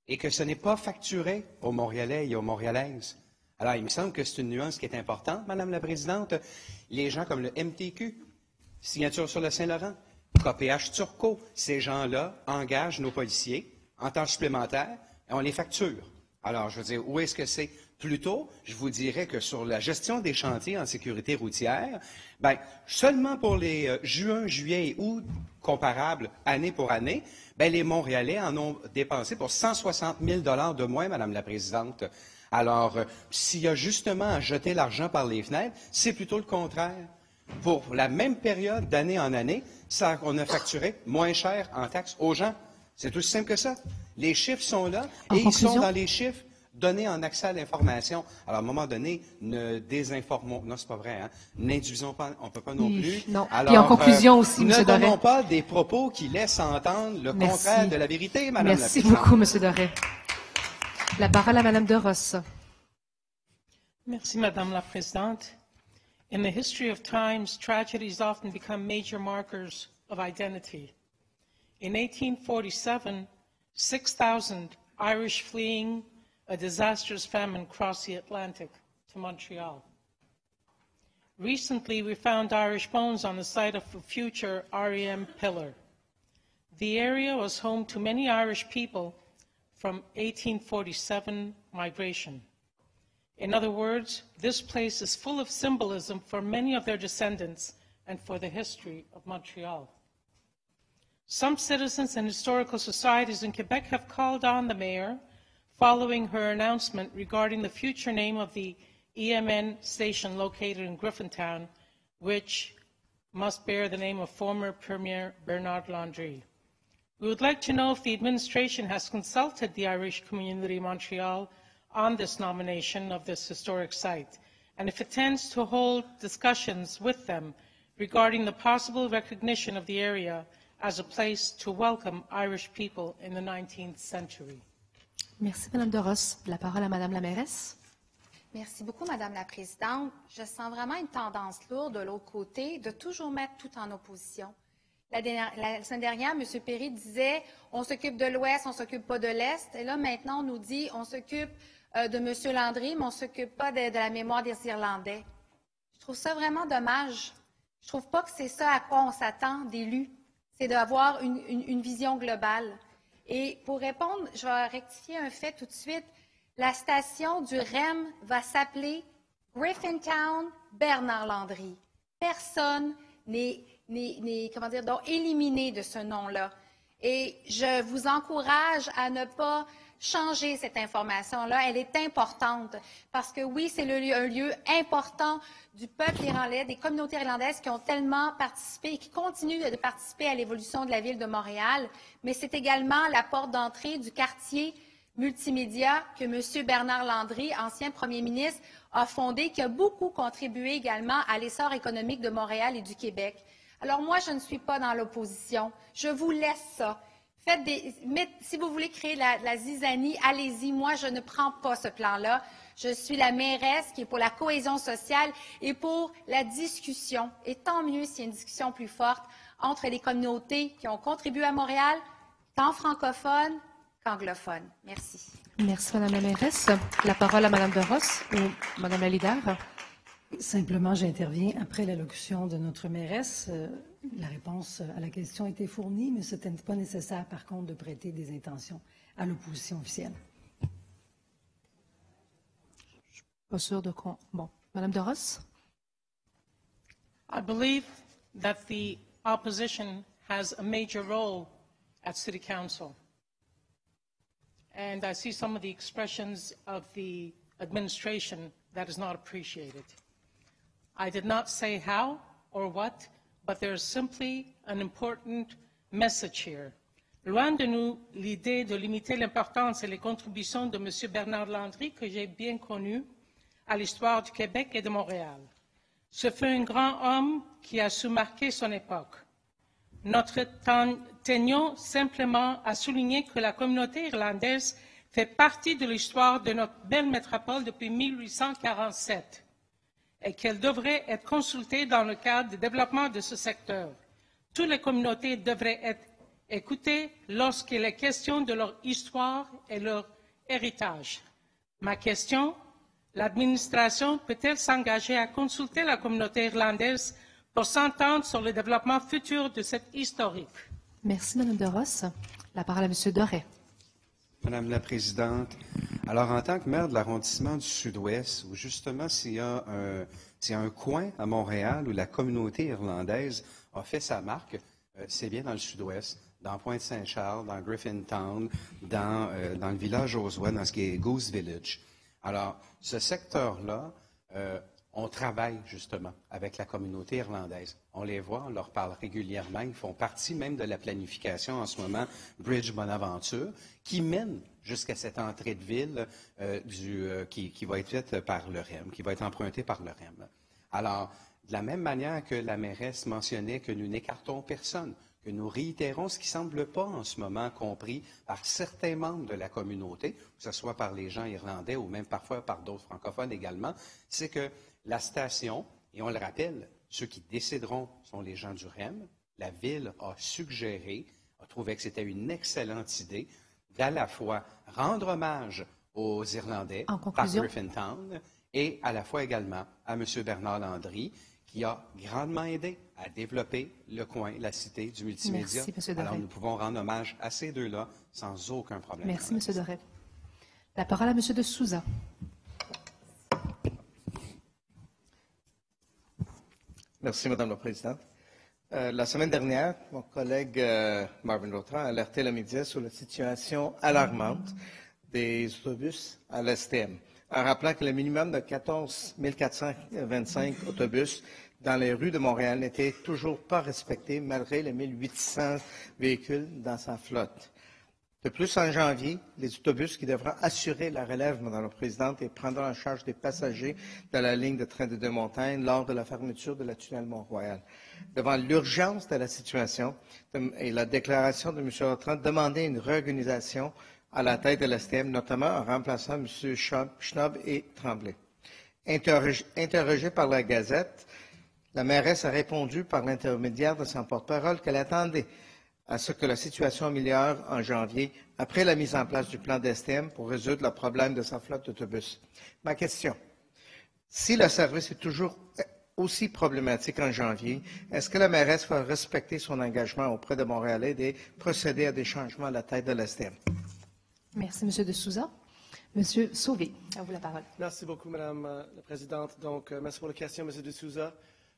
et que ce n'est pas facturé aux Montréalais et aux Montréalaises, alors il me semble que c'est une nuance qui est importante, Madame la Présidente. Les gens comme le MTQ, Signature sur le Saint-Laurent, KPH Turcot, ces gens-là engagent nos policiers en temps supplémentaire et on les facture. Alors, je veux dire, où est-ce que c'est? Plutôt, je vous dirais que sur la gestion des chantiers en sécurité routière, bien, seulement pour les juin, juillet et août comparables année pour année, bien, les Montréalais en ont dépensé pour 160 000 $ de moins, Madame la Présidente. Alors, s'il y a justement à jeter l'argent par les fenêtres, c'est plutôt le contraire. Pour la même période d'année en année, on a facturé moins cher en taxes aux gens. C'est aussi simple que ça. Les chiffres sont là et ils sont dans les chiffres donnés en accès à l'information. Alors, à un moment donné, ne désinformons... Non, c'est pas vrai, hein? N'induisons pas, on ne peut pas non plus. Non. Alors, et en conclusion aussi, M. ne Doré. donnons pas des propos qui laissent entendre le contraire de la vérité, Madame la Présidente. Merci beaucoup, M. Doré. La parole à Mme De Ross. Merci, Madame la Présidente. In the history of times, tragedies often become major markers of identity. In 1847, 6,000 Irish fleeing a disastrous famine crossed the Atlantic to Montreal. Recently, we found Irish bones on the site of a future REM pillar. The area was home to many Irish people from 1847 migration. In other words, this place is full of symbolism for many of their descendants and for the history of Montreal. Some citizens and historical societies in Quebec have called on the mayor, following her announcement regarding the future name of the EMN station located in Griffintown, which must bear the name of former Premier Bernard Landry. We would like to know if the administration has consulted the Irish community in Montreal on this nomination of this historic site, and if it intends to hold discussions with them regarding the possible recognition of the area as a place to welcome Irish people in the 19th century. Merci, Mme De Ross. La parole à Mme la mairesse. Merci beaucoup, Madame la Présidente. Je sens vraiment une tendance lourde de l'autre côté de toujours mettre tout en opposition. La semaine dernière, M. Perry disait on s'occupe de l'Ouest, on ne s'occupe pas de l'Est. Et là, maintenant, on nous dit on s'occupe de M. Landry, mais on ne s'occupe pas de la mémoire des Irlandais. Je trouve ça vraiment dommage. Je ne trouve pas que c'est ça à quoi on s'attend d'élus. c'est d'avoir une vision globale. Et pour répondre, je vais rectifier un fait tout de suite. La station du REM va s'appeler Griffintown Bernard Landry. Personne n'est éliminé de ce nom-là. Et je vous encourage à ne pas changer cette information-là. Elle est importante parce que oui, c'est un lieu important du peuple irlandais, des communautés irlandaises qui ont tellement participé et qui continuent de participer à l'évolution de la ville de Montréal, mais c'est également la porte d'entrée du quartier multimédia que M. Bernard Landry, ancien premier ministre, a fondé, qui a beaucoup contribué également à l'essor économique de Montréal et du Québec. Alors moi, je ne suis pas dans l'opposition. Je vous laisse ça. Si vous voulez créer la zizanie, allez-y. Moi, je ne prends pas ce plan-là. Je suis la mairesse qui est pour la cohésion sociale et pour la discussion. Et tant mieux s'il y a une discussion plus forte entre les communautés qui ont contribué à Montréal, tant francophones qu'anglophones. Merci. Merci, Mme la mairesse. La parole à Mme de Ross ou Mme la leader. Simplement, j'interviens après l'allocution de notre mairesse. La réponse à la question a été fournie, mais ce n'était pas nécessaire, par contre, de prêter des intentions à l'opposition officielle. Je ne suis pas sûre de quoi. Bon, Mme de Ross. I believe that the opposition has a major role at City Council. And I see some of the expressions of the administration that is not appreciated. I did not say how or what, but there is simply an important message here. Loin de nous l'idée de limiter l'importance et les contributions de M. Bernard Landry, que j'ai bien connu, à l'histoire du Québec et de Montréal. Ce fut un grand homme qui a su marquer son époque. Notre tenions simplement à souligner que la communauté irlandaise fait partie de l'histoire de notre belle métropole depuis 1847 et qu'elle devrait être consultée dans le cadre du développement de ce secteur. Toutes les communautés devraient être écoutées lorsqu'il est question de leur histoire et leur héritage. Ma question, l'administration peut-elle s'engager à consulter la communauté irlandaise pour s'entendre sur le développement futur de cette historique? Merci, Mme de Ross. La parole à M. Doré. Madame la Présidente, alors en tant que maire de l'arrondissement du Sud-Ouest, où justement s'il y a un coin à Montréal où la communauté irlandaise a fait sa marque, c'est bien dans le Sud-Ouest, dans Pointe-Saint-Charles, dans Griffintown, dans le village Ozois, dans ce qui est Goose Village. Alors, ce secteur-là, on travaille justement avec la communauté irlandaise. On les voit, on leur parle régulièrement. Ils font partie même de la planification en ce moment, Bridge Bonaventure, qui mène jusqu'à cette entrée de ville qui va être faite par le REM, qui va être empruntée par le REM. Alors, de la même manière que la mairesse mentionnait que nous n'écartons personne, que nous réitérons ce qui ne semble pas en ce moment compris par certains membres de la communauté, que ce soit par les gens irlandais ou même parfois par d'autres francophones également, c'est que la station, et on le rappelle, ceux qui décideront sont les gens du REM. La Ville a suggéré, a trouvé que c'était une excellente idée d'à la fois rendre hommage aux Irlandais par Griffintown et à la fois également à M. Bernard Landry, qui a grandement aidé à développer le coin, la cité du multimédia. Merci, M. Doré. Alors, nous pouvons rendre hommage à ces deux-là sans aucun problème. Merci, M. Doré. La parole à M. de Souza. Merci, Madame la Présidente. La semaine dernière, mon collègue Marvin Vautrin a alerté les médias sur la situation alarmante des autobus à l'STM, en rappelant que le minimum de 14 425 autobus dans les rues de Montréal n'était toujours pas respecté malgré les 1800 véhicules dans sa flotte. De plus, en janvier, les autobus qui devront assurer la relève, Madame la Présidente, et prendront en charge des passagers de la ligne de train de Deux-Montagnes lors de la fermeture de la tunnel Mont-Royal. Devant l'urgence de la situation et la déclaration de M. Vautrin, demander une réorganisation à la tête de l'STM, notamment en remplaçant M. Schnob et Tremblay. Interrogée par la Gazette, la mairesse a répondu par l'intermédiaire de son porte-parole qu'elle attendait à ce que la situation améliore en janvier, après la mise en place du plan d'STM pour résoudre le problème de sa flotte d'autobus. Ma question, si le service est toujours aussi problématique en janvier, est-ce que la mairesse va respecter son engagement auprès de Montréalais de procéder à des changements à la tête de l'STM? Merci, M. de Souza. M. Sauvé, à vous la parole. Merci beaucoup, Mme la Présidente. Donc, merci pour la question, M. de Souza.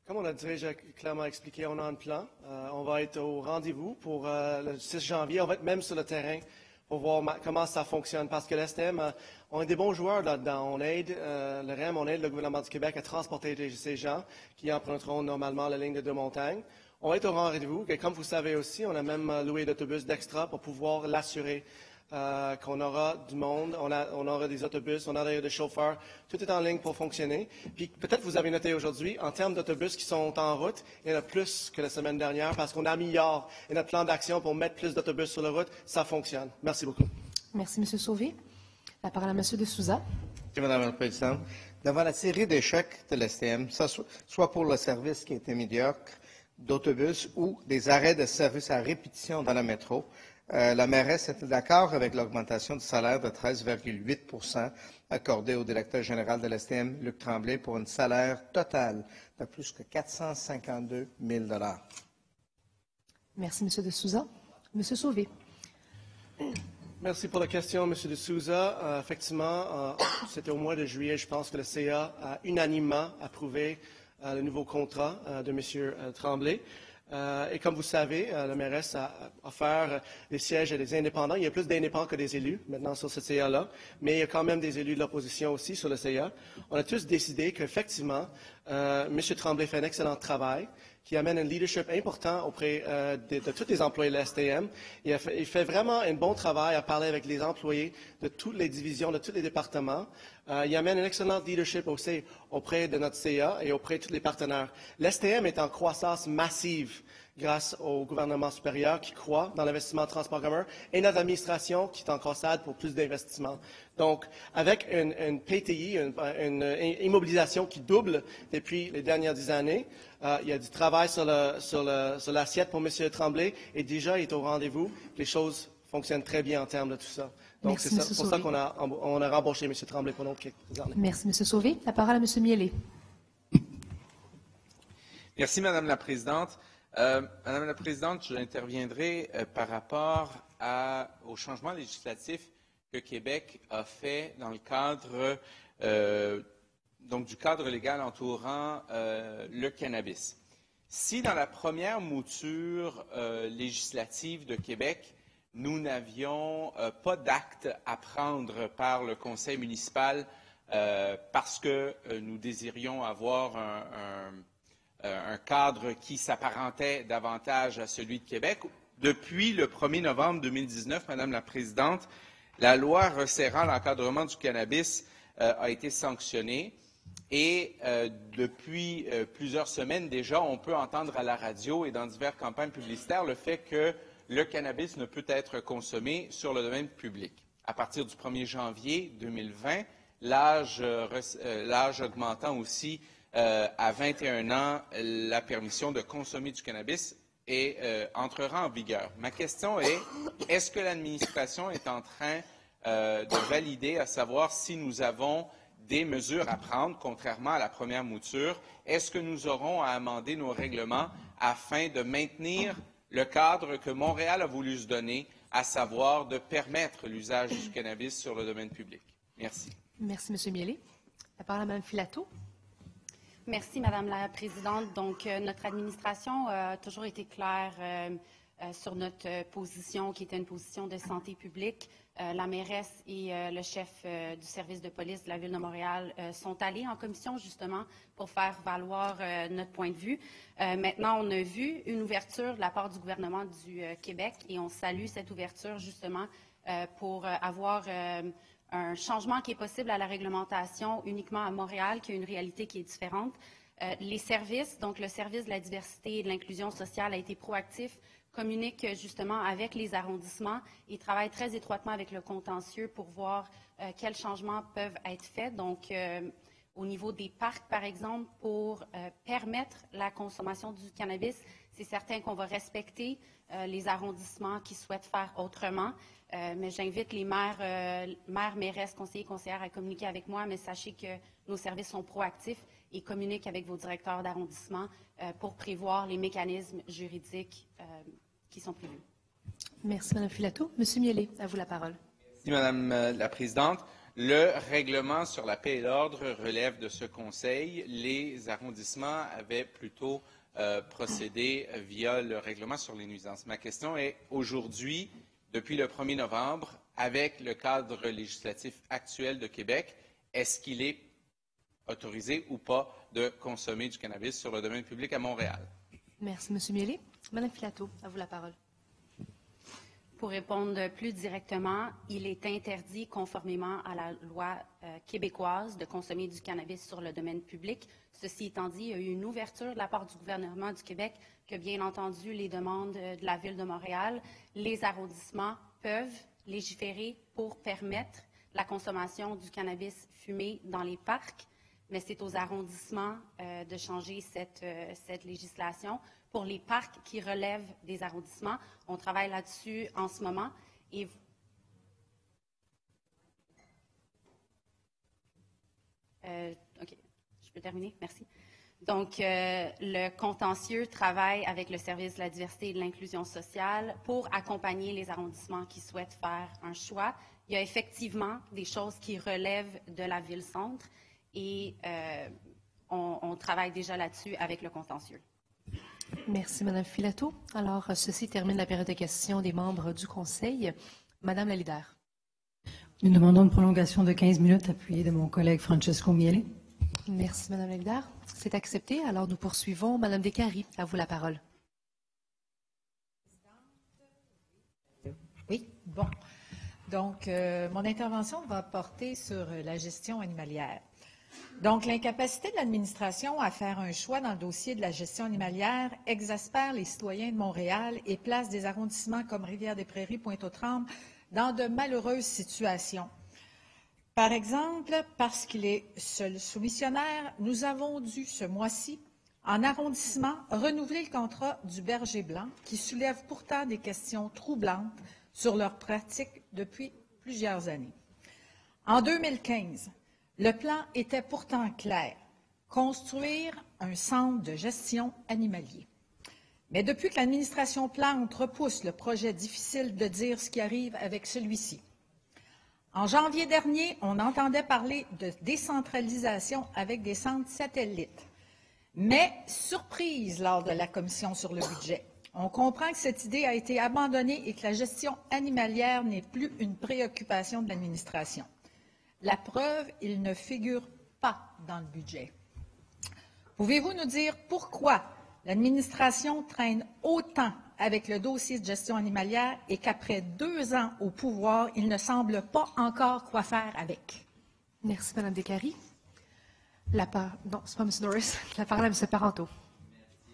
Comme on a déjà clairement expliqué, on a un plan. On va être au rendez-vous pour le 6 janvier. On va être même sur le terrain pour voir comment ça fonctionne. Parce que l'STM, on est des bons joueurs là-dedans. On aide le REM, on aide le gouvernement du Québec à transporter ces gens qui emprunteront normalement la ligne de deux-montagnes. On va être au rendez-vous. Et comme vous savez aussi, on a même loué d'autobus d'extra pour pouvoir l'assurer qu'on aura du monde, on aura des autobus, on aura des chauffeurs. Tout est en ligne pour fonctionner. Puis peut-être vous avez noté aujourd'hui, en termes d'autobus qui sont en route, il y en a plus que la semaine dernière parce qu'on améliore notre plan d'action pour mettre plus d'autobus sur la route. Ça fonctionne. Merci beaucoup. Merci, M. Sauvé. La parole à M. de Souza. Merci, Mme la Présidente. Devant la série d'échecs de l'STM, soit pour le service qui était médiocre d'autobus ou des arrêts de service à répétition dans le métro, la mairesse était d'accord avec l'augmentation du salaire de 13,8 accordé au directeur général de l'STM, Luc Tremblay, pour un salaire total de plus que 452 000 $. Merci, M. de Souza. M. Sauvé. Merci pour la question, M. de Souza. Effectivement, c'était au mois de juillet, je pense que le CA a unanimement approuvé le nouveau contrat de M. Tremblay. Et comme vous savez, la mairesse a offert des sièges à des indépendants. Il y a plus d'indépendants que des élus maintenant sur ce CA-là, mais il y a quand même des élus de l'opposition aussi sur le CA. On a tous décidé qu'effectivement, M. Tremblay fait un excellent travail, qui amène un leadership important auprès de tous les employés de l'STM. Il fait vraiment un bon travail à parler avec les employés de toutes les divisions, de tous les départements. Il amène un excellent leadership aussi auprès de notre CA et auprès de tous les partenaires. L'STM est en croissance massive grâce au gouvernement supérieur qui croit dans l'investissement en transport commun et notre administration qui est en croissade pour plus d'investissements. Donc, avec une PTI, une immobilisation qui double depuis les dernières 10 années, il y a du travail sur l'assiette pour M. Tremblay et déjà il est au rendez-vous. Les choses fonctionnent très bien en termes de tout ça. Donc, c'est pour ça qu'on a rembauché M. Tremblay pendant quelques années. Merci, M. Sauvé. La parole à M. Miele. Merci, Madame la Présidente. Madame la Présidente, j'interviendrai par rapport au changement législatif que Québec a fait dans le cadre du cadre légal entourant le cannabis. Si dans la première mouture législative de Québec, nous n'avions pas d'acte à prendre par le conseil municipal parce que nous désirions avoir un cadre qui s'apparentait davantage à celui de Québec. Depuis le 1er novembre 2019, Madame la Présidente, la loi resserrant l'encadrement du cannabis a été sanctionnée et depuis plusieurs semaines déjà, on peut entendre à la radio et dans diverses campagnes publicitaires le fait que le cannabis ne peut être consommé sur le domaine public. À partir du 1er janvier 2020, l'âge augmentant aussi à 21 ans, la permission de consommer du cannabis entrera en vigueur. Ma question est-ce que l'administration est en train de valider, à savoir si nous avons des mesures à prendre, contrairement à la première mouture? Est-ce que nous aurons à amender nos règlements afin de maintenir le cadre que Montréal a voulu se donner, à savoir de permettre l'usage du cannabis sur le domaine public? Merci. Merci, M. Miele. La parole à Mme Filato. Merci, Madame la Présidente. Donc, notre administration a toujours été claire sur notre position, qui était une position de santé publique. La mairesse et le chef du service de police de la Ville de Montréal sont allés en commission, justement, pour faire valoir notre point de vue. Maintenant, on a vu une ouverture de la part du gouvernement du Québec et on salue cette ouverture, justement, pour avoir un changement qui est possible à la réglementation uniquement à Montréal, qui a une réalité qui est différente. Les services, donc le service de la diversité et de l'inclusion sociale a été proactif, communique justement avec les arrondissements et travaille très étroitement avec le contentieux pour voir quels changements peuvent être faits. Donc, au niveau des parcs, par exemple, pour permettre la consommation du cannabis, c'est certain qu'on va respecter les arrondissements qui souhaitent faire autrement. Mais j'invite les maires, mairesses, conseillers, conseillères à communiquer avec moi, mais sachez que nos services sont proactifs et communique avec vos directeurs d'arrondissement pour prévoir les mécanismes juridiques qui sont prévus. Merci, Mme Filato. Monsieur Miele, à vous la parole. Merci, Madame la Présidente. Le règlement sur la paix et l'ordre relève de ce Conseil. Les arrondissements avaient plutôt procédé via le règlement sur les nuisances. Ma question est, aujourd'hui, depuis le 1er novembre, avec le cadre législatif actuel de Québec, est-ce qu'il est autorisé ou pas de consommer du cannabis sur le domaine public à Montréal? Merci, M. Miele. Mme Filato, à vous la parole. Pour répondre plus directement, il est interdit, conformément à la loi québécoise, de consommer du cannabis sur le domaine public. Ceci étant dit, il y a eu une ouverture de la part du gouvernement du Québec que, bien entendu, les demandes de la Ville de Montréal, les arrondissements peuvent légiférer pour permettre la consommation du cannabis fumé dans les parcs, mais c'est aux arrondissements de changer cette législation. Pour les parcs qui relèvent des arrondissements, on travaille là-dessus en ce moment. Et OK, je peux terminer? Merci. Donc, le contentieux travaille avec le service de la diversité et de l'inclusion sociale pour accompagner les arrondissements qui souhaitent faire un choix. Il y a effectivement des choses qui relèvent de la ville-centre et on travaille déjà là-dessus avec le contentieux. Merci, Mme Filato. Alors, ceci termine la période de questions des membres du Conseil. Madame la leader. Nous demandons une prolongation de 15 minutes appuyée de mon collègue Francesco Miele. Merci, Mme la leader. C'est accepté. Alors, nous poursuivons. Mme Descaries, à vous la parole. Oui, bon. Donc, mon intervention va porter sur la gestion animalière. Donc, l'incapacité de l'administration à faire un choix dans le dossier de la gestion animalière exaspère les citoyens de Montréal et place des arrondissements comme Rivière-des-Prairies, Pointe-aux-Trembles dans de malheureuses situations. Par exemple, parce qu'il est seul soumissionnaire, nous avons dû ce mois-ci, en arrondissement, renouveler le contrat du berger blanc qui soulève pourtant des questions troublantes sur leurs pratiques depuis plusieurs années. En 2015, le plan était pourtant clair, construire un centre de gestion animalier. Mais depuis que l'administration Plante repousse le projet, difficile de dire ce qui arrive avec celui-ci. En janvier dernier, on entendait parler de décentralisation avec des centres satellites. Mais, surprise lors de la commission sur le budget, on comprend que cette idée a été abandonnée et que la gestion animalière n'est plus une préoccupation de l'administration. La preuve, il ne figure pas dans le budget. Pouvez-vous nous dire pourquoi l'administration traîne autant avec le dossier de gestion animalière et qu'après 2 ans au pouvoir, il ne semble pas encore quoi faire avec? Merci, Mme Descaries. Non, ce n'est pas M. Norris. La parole à M. Parenteau.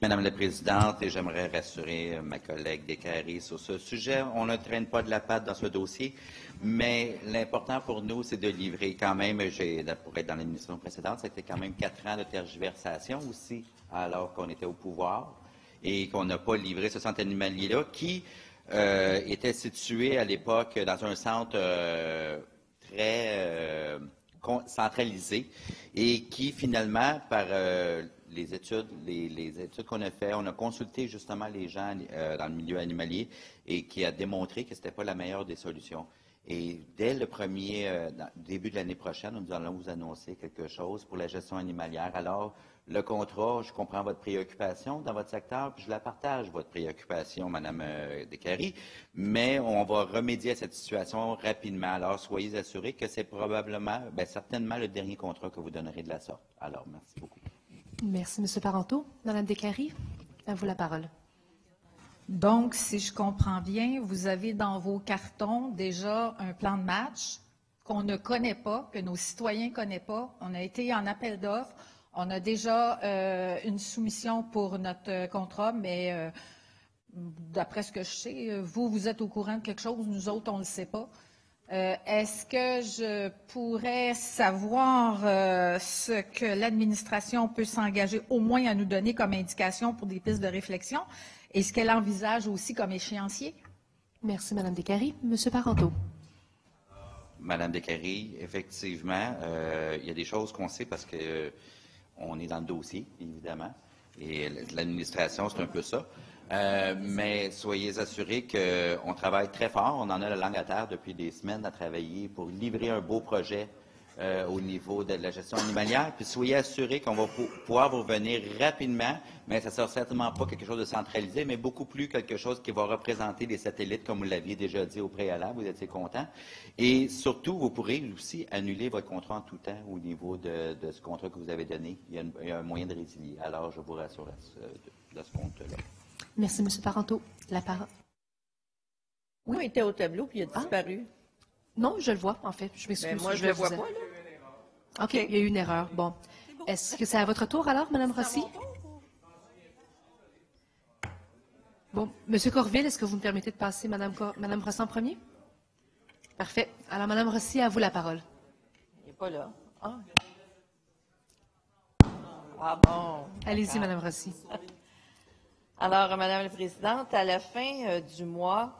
Madame la Présidente, et j'aimerais rassurer ma collègue Descaries sur ce sujet. On ne traîne pas de la patte dans ce dossier, mais l'important pour nous, c'est de livrer quand même, pour être dans l'administration précédente, c'était quand même 4 ans de tergiversation aussi, alors qu'on était au pouvoir, et qu'on n'a pas livré ce centre animalier-là, qui était situé à l'époque dans un centre très centralisé, et qui finalement, par les études qu'on a faites, on a consulté justement les gens dans le milieu animalier et qui a démontré que ce n'était pas la meilleure des solutions. Et dès le début de l'année prochaine, nous allons vous annoncer quelque chose pour la gestion animalière. Alors, le contrat, je comprends votre préoccupation dans votre secteur, puis je la partage, votre préoccupation, Mme Descaries, mais on va remédier à cette situation rapidement. Alors, soyez assurés que c'est probablement, certainement le dernier contrat que vous donnerez de la sorte. Alors, merci beaucoup. Merci, M. Parenteau. Mme Descaries, à vous la parole. Donc, si je comprends bien, vous avez dans vos cartons déjà un plan de match qu'on ne connaît pas, que nos citoyens ne connaissent pas. On a été en appel d'offres. On a déjà une soumission pour notre contrat, mais d'après ce que je sais, vous êtes au courant de quelque chose, nous autres, on ne le sait pas. Est-ce que je pourrais savoir ce que l'administration peut s'engager au moins à nous donner comme indication pour des pistes de réflexion et ce qu'elle envisage aussi comme échéancier? Merci, Mme Descaries. M. Parenteau. Madame Descaries, effectivement, il y a des choses qu'on sait parce que on est dans le dossier, évidemment. Et l'administration, c'est un peu ça. Mais soyez assurés qu'on travaille très fort. On en a la langue à terre depuis des semaines à travailler pour livrer un beau projet au niveau de la gestion animalière. Puis soyez assurés qu'on va pouvoir vous revenir rapidement, mais ça ne sera certainement pas quelque chose de centralisé, mais beaucoup plus quelque chose qui va représenter des satellites, comme vous l'aviez déjà dit au préalable, vous étiez content. Et surtout, vous pourrez aussi annuler votre contrat en tout temps au niveau de ce contrat que vous avez donné. Il y a un moyen de résilier. Alors, je vous rassure de ce compte-là. Merci, M. Parenteau. La parole. Oui, il était au tableau puis il a disparu. Non, je le vois, en fait. Je m'excuse. Moi, je ne le vois pas, là. OK, il y a eu une erreur. Bon. Est-ce que c'est à votre tour, alors, Mme Rossi? Bon. M. Corville, est-ce que vous me permettez de passer Mme Rossi en premier? Parfait. Alors, Mme Rossi, à vous la parole. Il n'est pas là. Ah bon. Allez-y, Mme Rossi. Alors, Madame la Présidente, à la fin du mois,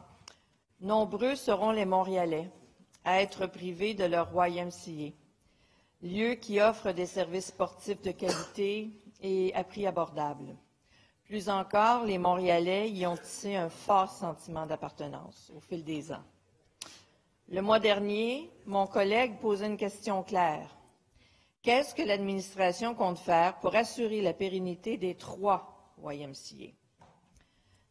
nombreux seront les Montréalais à être privés de leur YMCA, lieu qui offre des services sportifs de qualité et à prix abordable. Plus encore, les Montréalais y ont tissé un fort sentiment d'appartenance au fil des ans. Le mois dernier, mon collègue posait une question claire. Qu'est-ce que l'administration compte faire pour assurer la pérennité des 3 YMCA?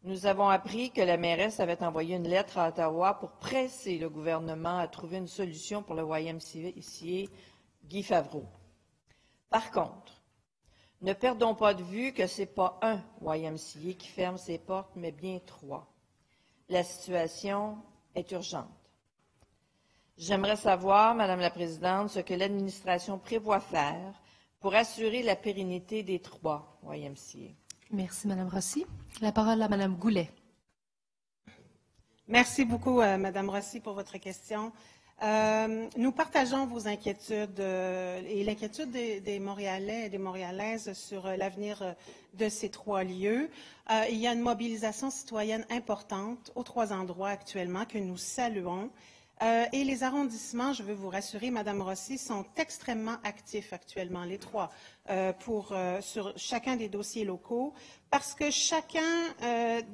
Nous avons appris que la mairesse avait envoyé une lettre à Ottawa pour presser le gouvernement à trouver une solution pour le YMCA Guy Favreau. Par contre, ne perdons pas de vue que ce n'est pas un YMCA qui ferme ses portes, mais bien 3. La situation est urgente. J'aimerais savoir, Madame la Présidente, ce que l'administration prévoit faire pour assurer la pérennité des 3 YMCA. Merci, Mme Rossi. La parole à Mme Goulet. Merci beaucoup, Mme Rossi, pour votre question. Nous partageons vos inquiétudes et l'inquiétude des Montréalais et des Montréalaises sur l'avenir de ces 3 lieux. Il y a une mobilisation citoyenne importante aux 3 endroits actuellement que nous saluons. Et les arrondissements, je veux vous rassurer, Mme Rossi, sont extrêmement actifs actuellement, les 3, sur chacun des dossiers locaux, parce que chacun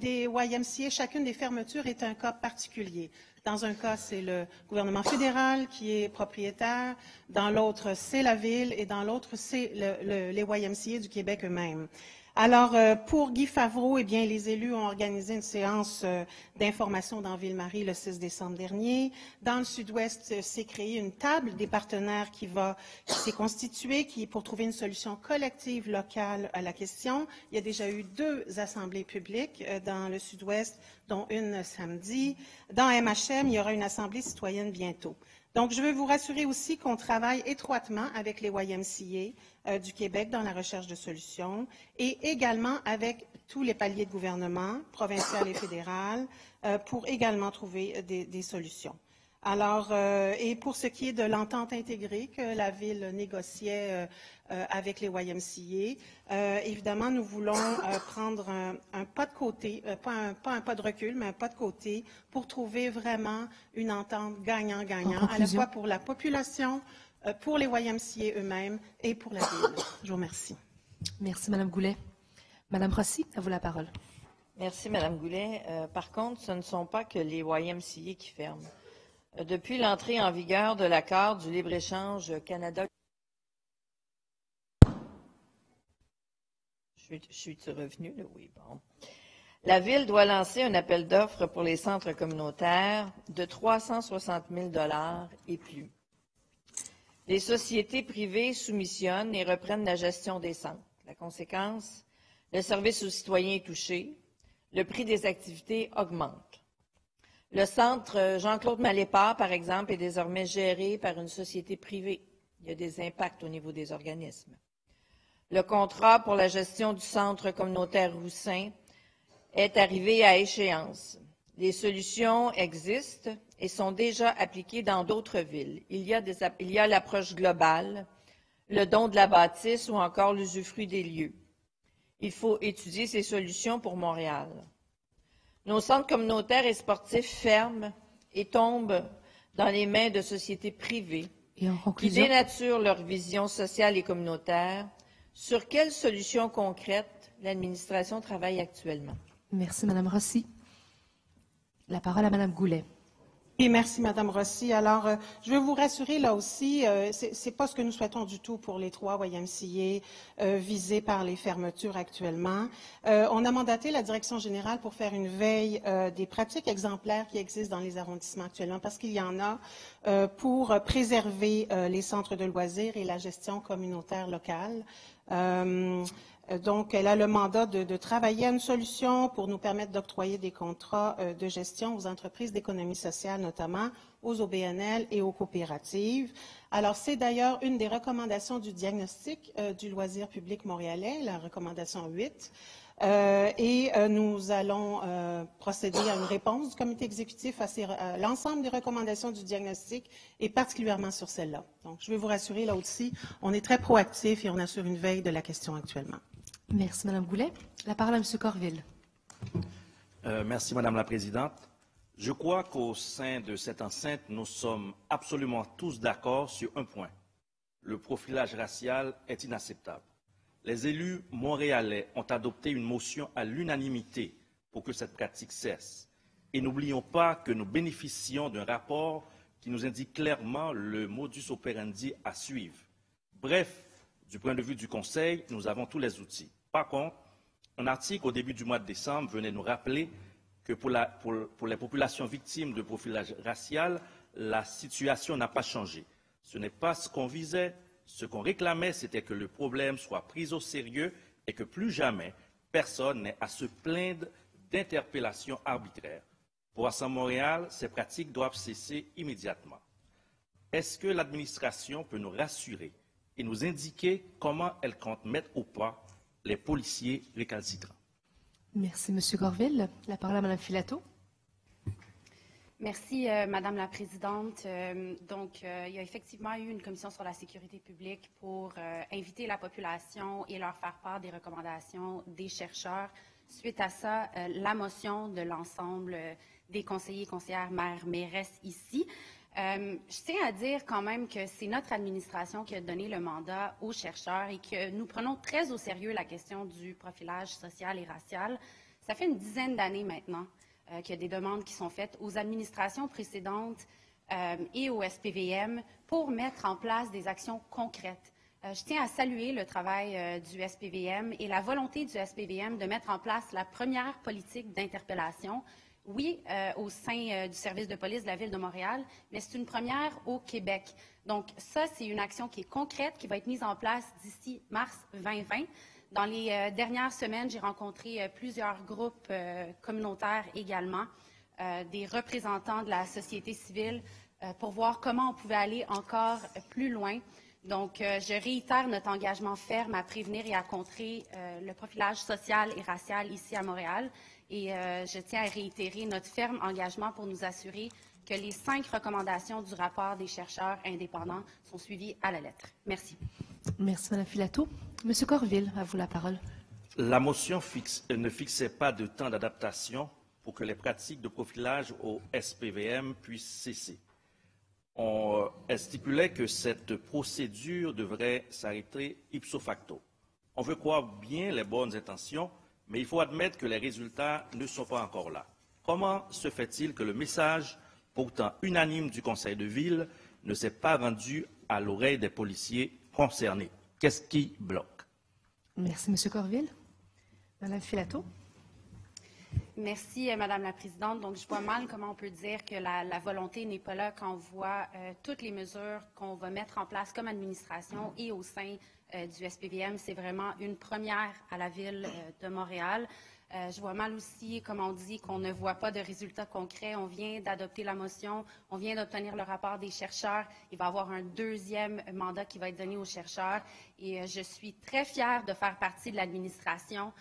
des YMCA, chacune des fermetures est un cas particulier. Dans un cas, c'est le gouvernement fédéral qui est propriétaire, dans l'autre, c'est la ville, et dans l'autre, c'est les YMCA du Québec eux-mêmes. Alors, pour Guy Favreau, eh bien, les élus ont organisé une séance d'information dans Ville-Marie le 6 décembre dernier. Dans le Sud-Ouest, s'est créée une table des partenaires qui s'est constituée pour trouver une solution collective locale à la question. Il y a déjà eu 2 assemblées publiques dans le Sud-Ouest, dont une samedi. Dans MHM, il y aura une assemblée citoyenne bientôt. Donc, je veux vous rassurer aussi qu'on travaille étroitement avec les YMCA du Québec dans la recherche de solutions et également avec tous les paliers de gouvernement, provincial et fédéral, pour également trouver des solutions. Alors, et pour ce qui est de l'entente intégrée que la Ville négociait avec les YMCA, évidemment, nous voulons prendre un pas de côté, pas un pas de recul, mais un pas de côté pour trouver vraiment une entente gagnant-gagnant, à la fois pour la population, pour les YMCA eux-mêmes et pour la Ville. Je vous remercie. Merci, Mme Goulet. Mme Rossi, à vous la parole. Merci, Mme Goulet. Par contre, ce ne sont pas que les YMCA qui ferment. Depuis l'entrée en vigueur de l'accord du libre-échange Canada, je suis revenue, là? Oui, bon. La Ville doit lancer un appel d'offres pour les centres communautaires de 360 000 $ et plus. Les sociétés privées soumissionnent et reprennent la gestion des centres. La conséquence, le service aux citoyens est touché, le prix des activités augmente. Le centre Jean-Claude Malépard, par exemple, est désormais géré par une société privée. Il y a des impacts au niveau des organismes. Le contrat pour la gestion du centre communautaire Roussin est arrivé à échéance. Les solutions existent et sont déjà appliquées dans d'autres villes. Il y a l'approche globale, le don de la bâtisse ou encore l'usufruit des lieux. Il faut étudier ces solutions pour Montréal. Nos centres communautaires et sportifs ferment et tombent dans les mains de sociétés privées qui dénaturent leur vision sociale et communautaire, Sur quelles solutions concrètes l'administration travaille actuellement? Merci, Mme Rossi. La parole à Mme Goulet. Oui, merci, Madame Rossi. Alors, je veux vous rassurer là aussi, c'est pas ce que nous souhaitons du tout pour les 3 YMCA visés par les fermetures actuellement. On a mandaté la Direction générale pour faire une veille des pratiques exemplaires qui existent dans les arrondissements actuellement, parce qu'il y en a pour préserver les centres de loisirs et la gestion communautaire locale. Donc, elle a le mandat de travailler à une solution pour nous permettre d'octroyer des contrats de gestion aux entreprises d'économie sociale, notamment aux OBNL et aux coopératives. Alors, c'est d'ailleurs une des recommandations du diagnostic du loisir public montréalais, la recommandation 8. Nous allons procéder à une réponse du comité exécutif à l'ensemble des recommandations du diagnostic et particulièrement sur celle-là. Donc, je vais vous rassurer, là aussi, on est très proactif et on assure une veille de la question actuellement. Merci, Mme Goulet. La parole à M. Corville. Merci, Madame la Présidente. Je crois qu'au sein de cette enceinte, nous sommes absolument tous d'accord sur un point. Le profilage racial est inacceptable. Les élus montréalais ont adopté une motion à l'unanimité pour que cette pratique cesse. Et n'oublions pas que nous bénéficions d'un rapport qui nous indique clairement le modus operandi à suivre. Bref, du point de vue du Conseil, nous avons tous les outils. Par contre, un article au début du mois de décembre venait nous rappeler que pour les populations victimes de profilage racial, la situation n'a pas changé. Ce n'est pas ce qu'on visait. Ce qu'on réclamait, c'était que le problème soit pris au sérieux et que plus jamais personne n'ait à se plaindre d'interpellations arbitraires. Pour Ensemble Montréal, ces pratiques doivent cesser immédiatement. Est-ce que l'administration peut nous rassurer et nous indiquer comment elle compte mettre au pas les policiers récalcitrants? Merci, M. Corville. La parole à Mme Filato. Merci, Madame la Présidente. Il y a effectivement eu une commission sur la sécurité publique pour inviter la population et leur faire part des recommandations des chercheurs. Suite à ça, la motion de l'ensemble des conseillers, conseillères, maires, mairesses ici. Je tiens à dire quand même que c'est notre administration qui a donné le mandat aux chercheurs et que nous prenons très au sérieux la question du profilage social et racial. Ça fait une dizaine d'années maintenant qu'il y a des demandes qui sont faites aux administrations précédentes et au SPVM pour mettre en place des actions concrètes. Je tiens à saluer le travail du SPVM et la volonté du SPVM de mettre en place la première politique d'interpellation. Oui, au sein du service de police de la Ville de Montréal, mais c'est une première au Québec. Donc ça, c'est une action qui est concrète, qui va être mise en place d'ici mars 2020. Dans les dernières semaines, j'ai rencontré plusieurs groupes communautaires également, des représentants de la société civile, pour voir comment on pouvait aller encore plus loin. Donc, je réitère notre engagement ferme à prévenir et à contrer le profilage social et racial ici à Montréal. Et je tiens à réitérer notre ferme engagement pour nous assurer que les 5 recommandations du rapport des chercheurs indépendants sont suivies à la lettre. Merci. Merci, Mme Filato. M. Corville, à vous la parole. La motion ne fixait pas de temps d'adaptation pour que les pratiques de profilage au SPVM puissent cesser. Elle stipulait que cette procédure devrait s'arrêter ipso facto. On veut croire bien les bonnes intentions, mais il faut admettre que les résultats ne sont pas encore là. Comment se fait-il que le message, pourtant unanime du Conseil de ville, ne s'est pas rendu à l'oreille des policiers concernés? Qu'est-ce qui bloque? Merci, M. Corville. Mme Filato. Merci, Madame la Présidente. Donc, je vois mal comment on peut dire que la volonté n'est pas là quand on voit toutes les mesures qu'on va mettre en place comme administration et au sein du SPVM. C'est vraiment une première à la Ville de Montréal. Je vois mal aussi, comme on dit, qu'on ne voit pas de résultats concrets. On vient d'adopter la motion, on vient d'obtenir le rapport des chercheurs. Il va y avoir un deuxième mandat qui va être donné aux chercheurs. Et je suis très fière de faire partie de l'administration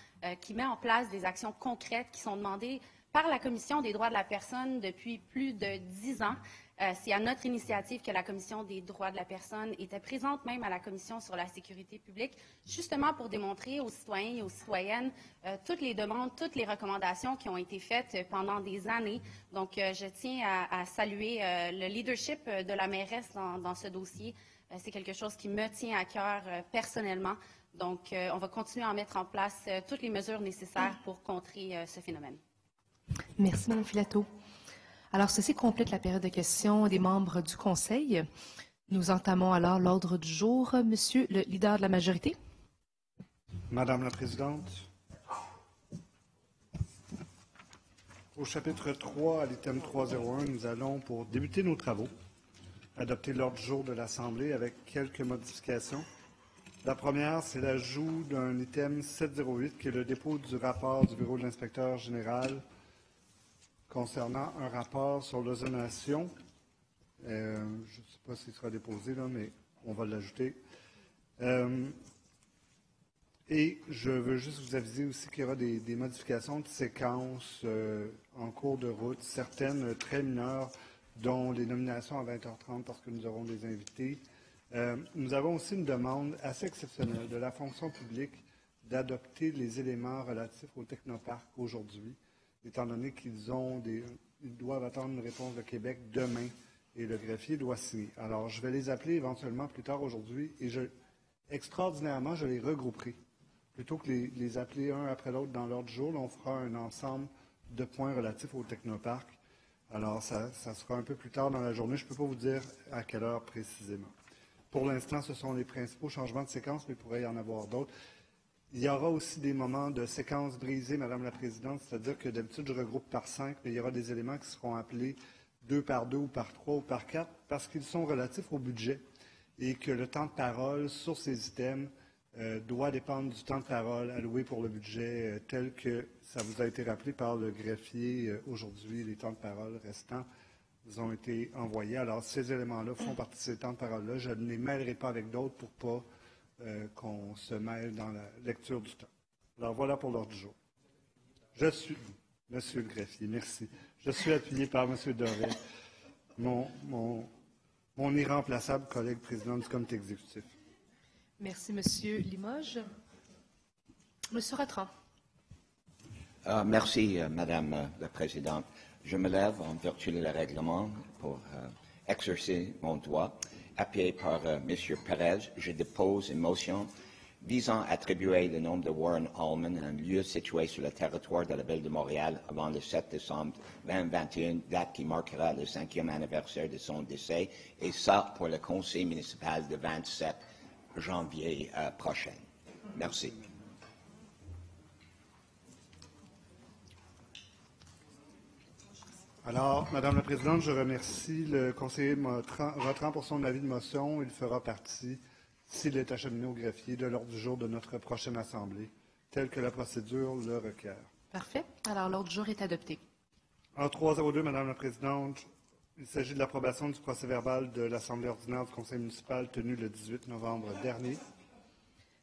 qui met en place des actions concrètes qui sont demandées par la Commission des droits de la personne depuis plus de 10 ans. C'est à notre initiative que la Commission des droits de la personne était présente même à la Commission sur la sécurité publique, justement pour démontrer aux citoyens et aux citoyennes toutes les demandes, toutes les recommandations qui ont été faites pendant des années. Donc, je tiens à saluer le leadership de la mairesse dans ce dossier. C'est quelque chose qui me tient à cœur personnellement. Donc, on va continuer à mettre en place toutes les mesures nécessaires pour contrer ce phénomène. Merci, Mme Filato. Alors, ceci complète la période de questions des membres du Conseil. Nous entamons alors l'ordre du jour. Monsieur le leader de la majorité. Madame la Présidente, au chapitre 3, à l'item 301, nous allons, pour débuter nos travaux, adopter l'ordre du jour de l'Assemblée avec quelques modifications. La première, c'est l'ajout d'un item 708, qui est le dépôt du rapport du Bureau de l'inspecteur général concernant un rapport sur l'ozonation. Je ne sais pas s'il sera déposé, là, mais on va l'ajouter. Et je veux juste vous aviser aussi qu'il y aura des modifications de séquence en cours de route, certaines très mineures, dont les nominations à 20h30 parce que nous aurons des invités. Nous avons aussi une demande assez exceptionnelle de la fonction publique d'adopter les éléments relatifs au technoparc aujourd'hui, étant donné qu'ils doivent attendre une réponse de Québec demain et le greffier doit signer. Alors, je vais les appeler éventuellement plus tard aujourd'hui et extraordinairement, je les regrouperai. Plutôt que les appeler un après l'autre dans l'ordre du jour, on fera un ensemble de points relatifs au technoparc. Alors, ça sera un peu plus tard dans la journée. Je ne peux pas vous dire à quelle heure précisément. Pour l'instant, ce sont les principaux changements de séquence, mais il pourrait y en avoir d'autres. Il y aura aussi des moments de séquence brisée, Madame la Présidente, c'est-à-dire que d'habitude, je regroupe par 5, mais il y aura des éléments qui seront appelés 2 par 2 ou par 3 ou par 4, parce qu'ils sont relatifs au budget et que le temps de parole sur ces items doit dépendre du temps de parole alloué pour le budget tel que ça vous a été rappelé par le greffier aujourd'hui. Les temps de parole restants vous ont été envoyés. Alors, ces éléments-là font partie de ces temps de parole-là. Je ne les mêlerai pas avec d'autres pour pas qu'on se mêle dans la lecture du temps. Alors, voilà pour l'ordre du jour. Je suis, Monsieur le greffier, merci. Je suis appuyé par M. Doré, mon irremplaçable collègue président du comité exécutif. Merci, Monsieur Limoges. Monsieur Rattrand. Merci, Madame la Présidente. Je me lève en vertu de le règlement pour exercer mon droit. Appuyé par M. Perez, je dépose une motion visant à attribuer le nom de Warren Allman à un lieu situé sur le territoire de la Ville de Montréal avant le 7 décembre 2021, date qui marquera le 5e anniversaire de son décès, et ça pour le conseil municipal de 27 janvier prochain. Merci. Alors, Madame la Présidente, je remercie le conseiller Rattrand pour son avis de motion. Il fera partie, s'il est acheminé au greffier, de l'ordre du jour de notre prochaine Assemblée, tel que la procédure le requiert. Parfait. Alors, l'ordre du jour est adopté. En 302, Madame la Présidente, il s'agit de l'approbation du procès-verbal de l'Assemblée ordinaire du Conseil municipal tenue le 18 novembre dernier.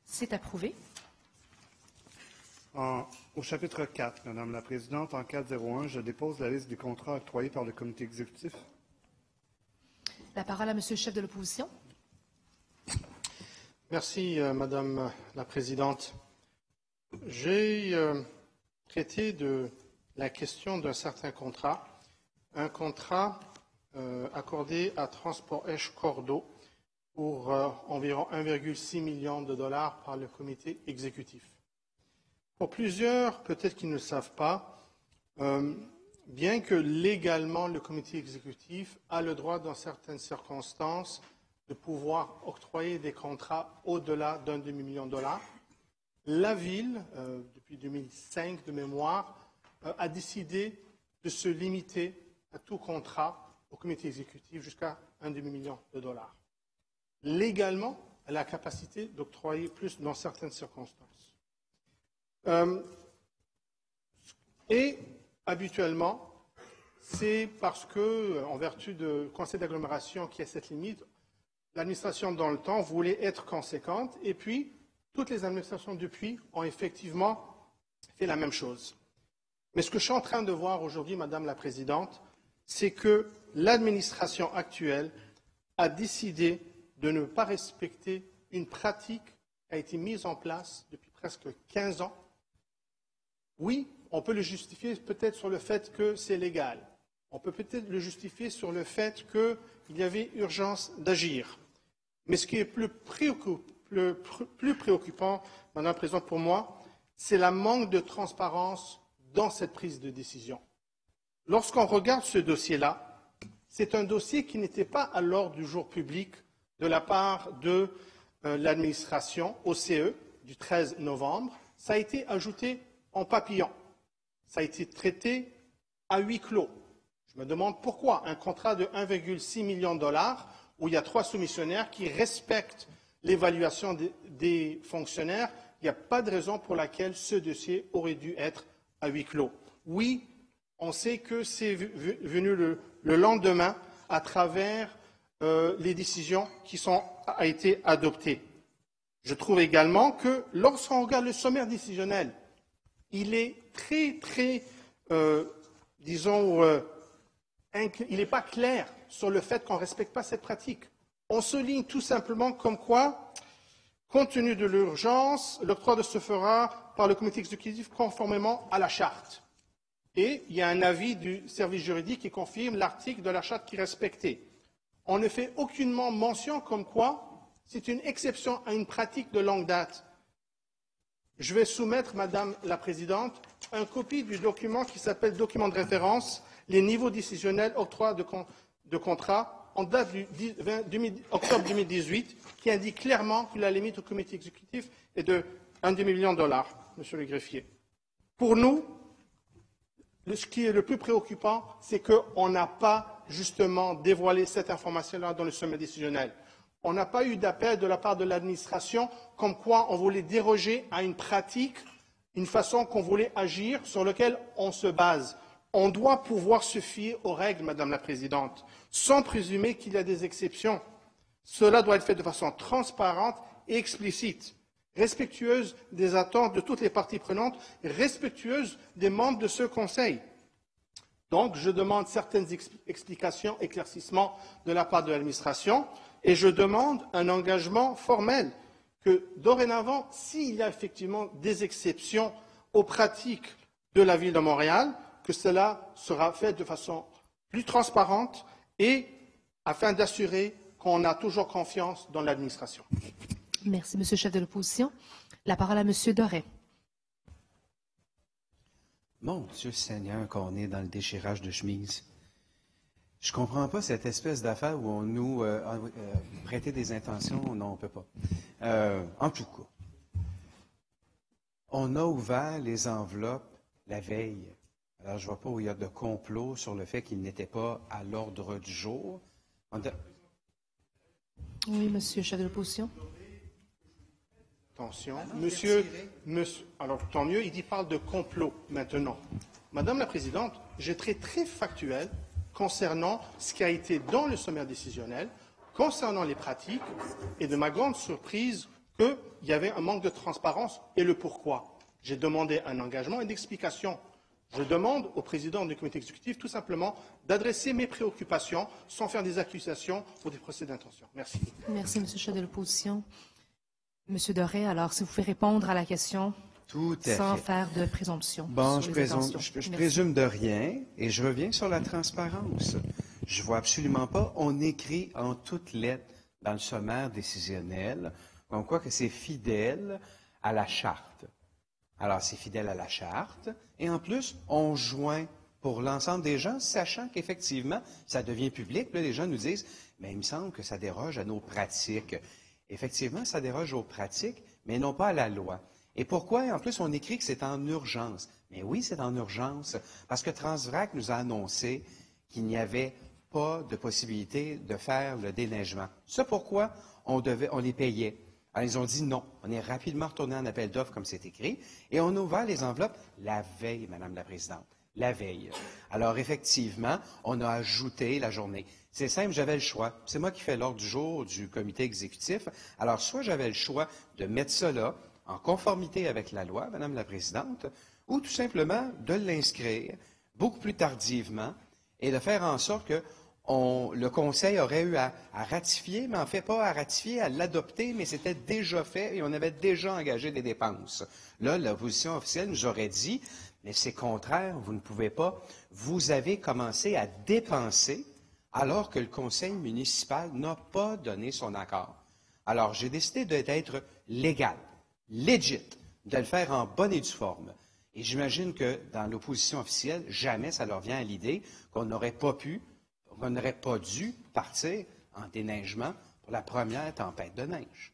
C'est approuvé. Au chapitre 4, Madame la Présidente, en 401, je dépose la liste des contrats octroyés par le comité exécutif. La parole à Monsieur le chef de l'opposition. Merci, Madame la Présidente. J'ai traité de la question d'un certain contrat, un contrat accordé à Transport Esch-Cordeau pour environ 1,6 million de dollars par le comité exécutif. Pour plusieurs, peut-être qu'ils ne le savent pas, bien que légalement le comité exécutif a le droit, dans certaines circonstances, de pouvoir octroyer des contrats au-delà d'un demi-million de dollars, la Ville, depuis 2005 de mémoire, a décidé de se limiter à tout contrat au comité exécutif jusqu'à un demi-million de dollars. Légalement, elle a la capacité d'octroyer plus dans certaines circonstances. Et habituellement, c'est parce que, en vertu du conseil d'agglomération qui a cette limite, l'administration dans le temps voulait être conséquente, et puis toutes les administrations depuis ont effectivement fait la même chose. Mais ce que je suis en train de voir aujourd'hui, Madame la Présidente, c'est que l'administration actuelle a décidé de ne pas respecter une pratique qui a été mise en place depuis presque 15 ans. Oui, on peut le justifier peut-être sur le fait que c'est légal. On peut peut-être le justifier sur le fait qu'il y avait urgence d'agir. Mais ce qui est plus plus préoccupant, Madame la Présidente, pour moi, c'est le manque de transparence dans cette prise de décision. Lorsqu'on regarde ce dossier-là, c'est un dossier qui n'était pas à l'ordre du jour public de la part de l'administration OCE du 13 novembre. Ça a été ajouté en papillon. Ça a été traité à huis clos. Je me demande pourquoi un contrat de 1,6 million de dollars où il y a 3 soumissionnaires qui respectent l'évaluation des fonctionnaires, il n'y a pas de raison pour laquelle ce dossier aurait dû être à huis clos. Oui, on sait que c'est venu le lendemain à travers les décisions qui ont été adoptées. Je trouve également que lorsqu'on regarde le sommaire décisionnel, il est très, il n'est pas clair sur le fait qu'on ne respecte pas cette pratique. On souligne tout simplement comme quoi, compte tenu de l'urgence, l'octroi se fera par le comité exécutif conformément à la charte. Et il y a un avis du service juridique qui confirme l'article de la charte qui est respecté. On ne fait aucunement mention comme quoi c'est une exception à une pratique de longue date. Je vais soumettre, Madame la Présidente, une copie du document qui s'appelle document de référence, les niveaux décisionnels octroi de contrat, en date du octobre 2018, qui indique clairement que la limite au comité exécutif est de 1 demi-million de dollars, Monsieur le greffier. Pour nous, ce qui est le plus préoccupant, c'est qu'on n'a pas justement dévoilé cette information-là dans le sommet décisionnel. On n'a pas eu d'appel de la part de l'administration comme quoi on voulait déroger à une pratique, une façon qu'on voulait agir sur laquelle on se base. On doit pouvoir se fier aux règles, Madame la Présidente, sans présumer qu'il y a des exceptions. Cela doit être fait de façon transparente et explicite, respectueuse des attentes de toutes les parties prenantes, respectueuse des membres de ce Conseil. Donc, je demande certaines explications, éclaircissements de la part de l'administration et je demande un engagement formel que, dorénavant, s'il y a effectivement des exceptions aux pratiques de la Ville de Montréal, que cela sera fait de façon plus transparente et afin d'assurer qu'on a toujours confiance dans l'administration. Merci, Monsieur le chef de l'opposition. La parole à Monsieur Doré. Mon Dieu Seigneur, qu'on est dans le déchirage de chemise. Je ne comprends pas cette espèce d'affaire où on nous prêtait des intentions. Non, on ne peut pas. En tout cas, on a ouvert les enveloppes la veille. Alors, je ne vois pas où il y a de complot sur le fait qu'il n'était pas à l'ordre du jour. Oui, Monsieur le chef de l'opposition. Attention. Alors, tant mieux, il parle de complot maintenant. Madame la Présidente, j'étais très factuel concernant ce qui a été dans le sommaire décisionnel, concernant les pratiques, et de ma grande surprise qu'il y avait un manque de transparence et le pourquoi. J'ai demandé un engagement et d'explication. Je demande au président du comité exécutif tout simplement d'adresser mes préoccupations sans faire des accusations ou des procès d'intention. Merci. Merci, Monsieur le chef de l'opposition. Monsieur Doré, alors, si vous pouvez répondre à la question sans faire de présomption. Bon, je présume de rien et je reviens sur la transparence. Je ne vois absolument pas, on écrit en toutes lettres dans le sommaire décisionnel, on croit que c'est fidèle à la charte. Alors, c'est fidèle à la charte et en plus, on joint pour l'ensemble des gens, sachant qu'effectivement, ça devient public. Là, les gens nous disent, mais il me semble que ça déroge à nos pratiques. Effectivement, ça déroge aux pratiques, mais non pas à la loi. Et pourquoi? En plus, on écrit que c'est en urgence. Mais oui, c'est en urgence, parce que Transvrac nous a annoncé qu'il n'y avait pas de possibilité de faire le déneigement. C'est pourquoi on les payait. Alors, ils ont dit non. On est rapidement retourné en appel d'offres, comme c'est écrit, et on a ouvert les enveloppes la veille, Madame la Présidente. La veille. Alors, effectivement, on a ajouté la journée. C'est simple, j'avais le choix. C'est moi qui fais l'ordre du jour du comité exécutif. Alors, soit j'avais le choix de mettre ça là, en conformité avec la loi, Madame la Présidente, ou tout simplement de l'inscrire beaucoup plus tardivement et de faire en sorte que le Conseil aurait eu à ratifier, mais en fait pas à ratifier, à l'adopter, mais c'était déjà fait et on avait déjà engagé des dépenses. Là, l'opposition officielle nous aurait dit, mais c'est contraire, vous ne pouvez pas. Vous avez commencé à dépenser alors que le Conseil municipal n'a pas donné son accord. Alors, j'ai décidé d'être légal, legit, de le faire en bonne et due forme. Et j'imagine que dans l'opposition officielle, jamais ça leur vient à l'idée qu'on n'aurait pas pu, qu'on n'aurait pas dû partir en déneigement pour la première tempête de neige.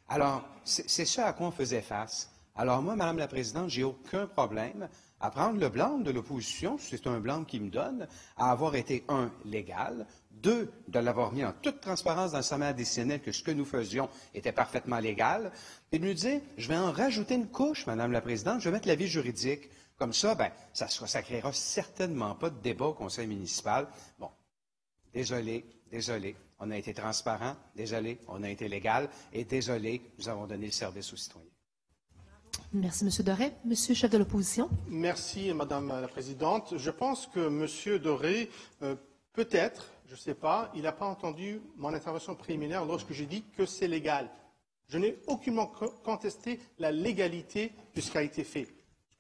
Alors, c'est ça à quoi on faisait face. Alors moi, Madame la Présidente, j'ai aucun problème à prendre le blâme de l'opposition, c'est un blâme qui me donne, à avoir été, un, légal, deux, de l'avoir mis en toute transparence dans le sommaire décisionnel que ce que nous faisions était parfaitement légal, et de nous dire, je vais en rajouter une couche, Madame la Présidente, je vais mettre l'avis juridique. Comme ça, ben, ça créera certainement pas de débat au conseil municipal. Bon, désolé, on a été transparent, désolé, on a été légal, et désolé, nous avons donné le service aux citoyens. Merci, M. Doré. Monsieur, chef de l'opposition. Merci, Madame la Présidente. Je pense que M. Doré, peut-être, je ne sais pas, il n'a pas entendu mon intervention préliminaire lorsque j'ai dit que c'est légal. Je n'ai aucunement contesté la légalité de ce qui a été fait.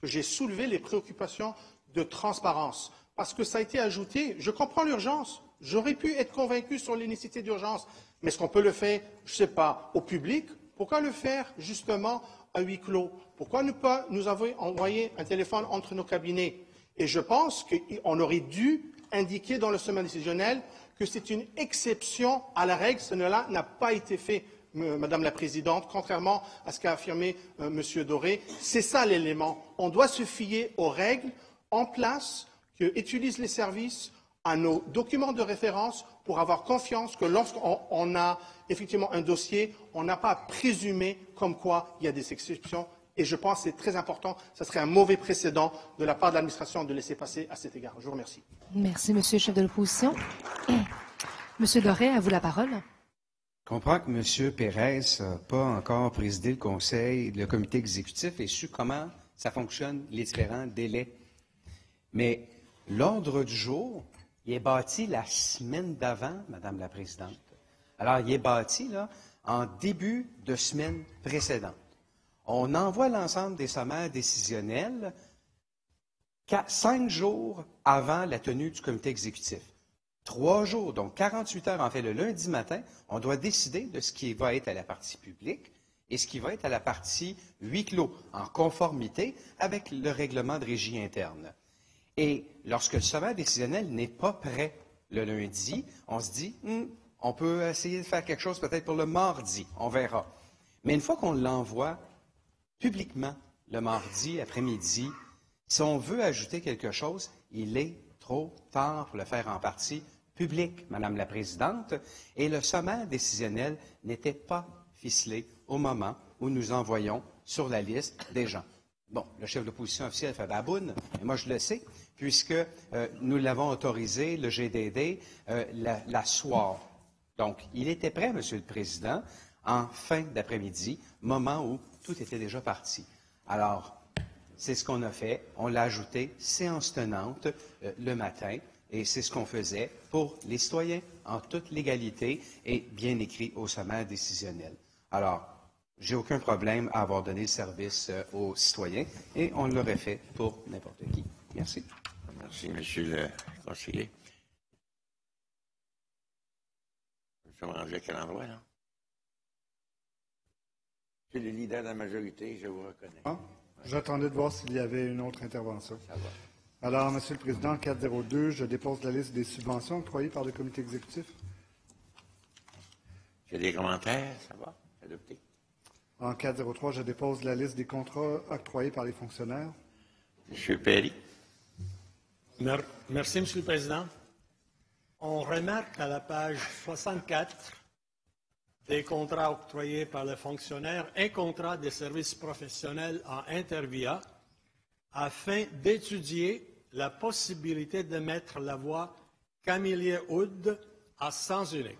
J'ai soulevé les préoccupations de transparence. Parce que ça a été ajouté, je comprends l'urgence. J'aurais pu être convaincu sur les nécessités d'urgence. Mais est-ce qu'on peut le faire, je ne sais pas, au public? Pourquoi le faire justement à huis clos? Pourquoi ne pas nous avoir envoyé un téléphone entre nos cabinets? Et je pense qu'on aurait dû indiquer dans le sommaire décisionnel que c'est une exception à la règle. Cela n'a pas été fait, Madame la Présidente, contrairement à ce qu'a affirmé M. Doré. C'est ça l'élément. On doit se fier aux règles en place qu'utilisent les services, à nos documents de référence pour avoir confiance que lorsqu'on a effectivement un dossier, on n'a pas à présumer comme quoi il y a des exceptions. Et je pense que c'est très important. Ce serait un mauvais précédent de la part de l'administration de laisser passer à cet égard. Je vous remercie. Merci, Monsieur le chef de l'opposition. Monsieur Doré, à vous la parole. Je comprends que M. Pérez n'a pas encore présidé le conseil, le comité exécutif et su comment ça fonctionne, les différents délais. Mais l'ordre du jour, il est bâti la semaine d'avant, Madame la Présidente. Alors, il est bâti là, en début de semaine précédente. On envoie l'ensemble des sommaires décisionnels 5 jours avant la tenue du comité exécutif. 3 jours, donc 48 heures, en fait, le lundi matin, on doit décider de ce qui va être à la partie publique et ce qui va être à la partie huis clos, en conformité avec le règlement de régie interne. Et lorsque le sommaire décisionnel n'est pas prêt le lundi, on se dit, on peut essayer de faire quelque chose peut-être pour le mardi, on verra. Mais une fois qu'on l'envoie publiquement le mardi après-midi, si on veut ajouter quelque chose, il est trop tard pour le faire en partie publique, Madame la Présidente, et le sommaire décisionnel n'était pas ficelé au moment où nous envoyons sur la liste des gens. Bon, le chef de l'opposition officielle fait baboune, mais moi je le sais, puisque nous l'avons autorisé, le GDD, la soirée. Donc, il était prêt, Monsieur le Président, en fin d'après-midi, moment où tout était déjà parti. Alors, c'est ce qu'on a fait. On l'a ajouté séance tenante le matin, et c'est ce qu'on faisait pour les citoyens en toute légalité et bien écrit au sommaire décisionnel. Alors, j'ai aucun problème à avoir donné le service aux citoyens et on l'aurait fait pour n'importe qui. Merci. Merci, Monsieur le conseiller. Nous sommes rendus à quel endroit, là? C'est le leader de la majorité, je vous reconnais. Ah, j'attendais de voir s'il y avait une autre intervention. Ça va. Alors, Monsieur le Président, 402, je dépose la liste des subventions octroyées par le comité exécutif. J'ai des commentaires, ça va? Adopté. En 403, je dépose la liste des contrats octroyés par les fonctionnaires. Monsieur Perry. Merci, Monsieur le Président. On remarque à la page 64 des contrats octroyés par les fonctionnaires un contrat de services professionnels en Intervia afin d'étudier la possibilité de mettre la voie Camillé-Houde à sens unique.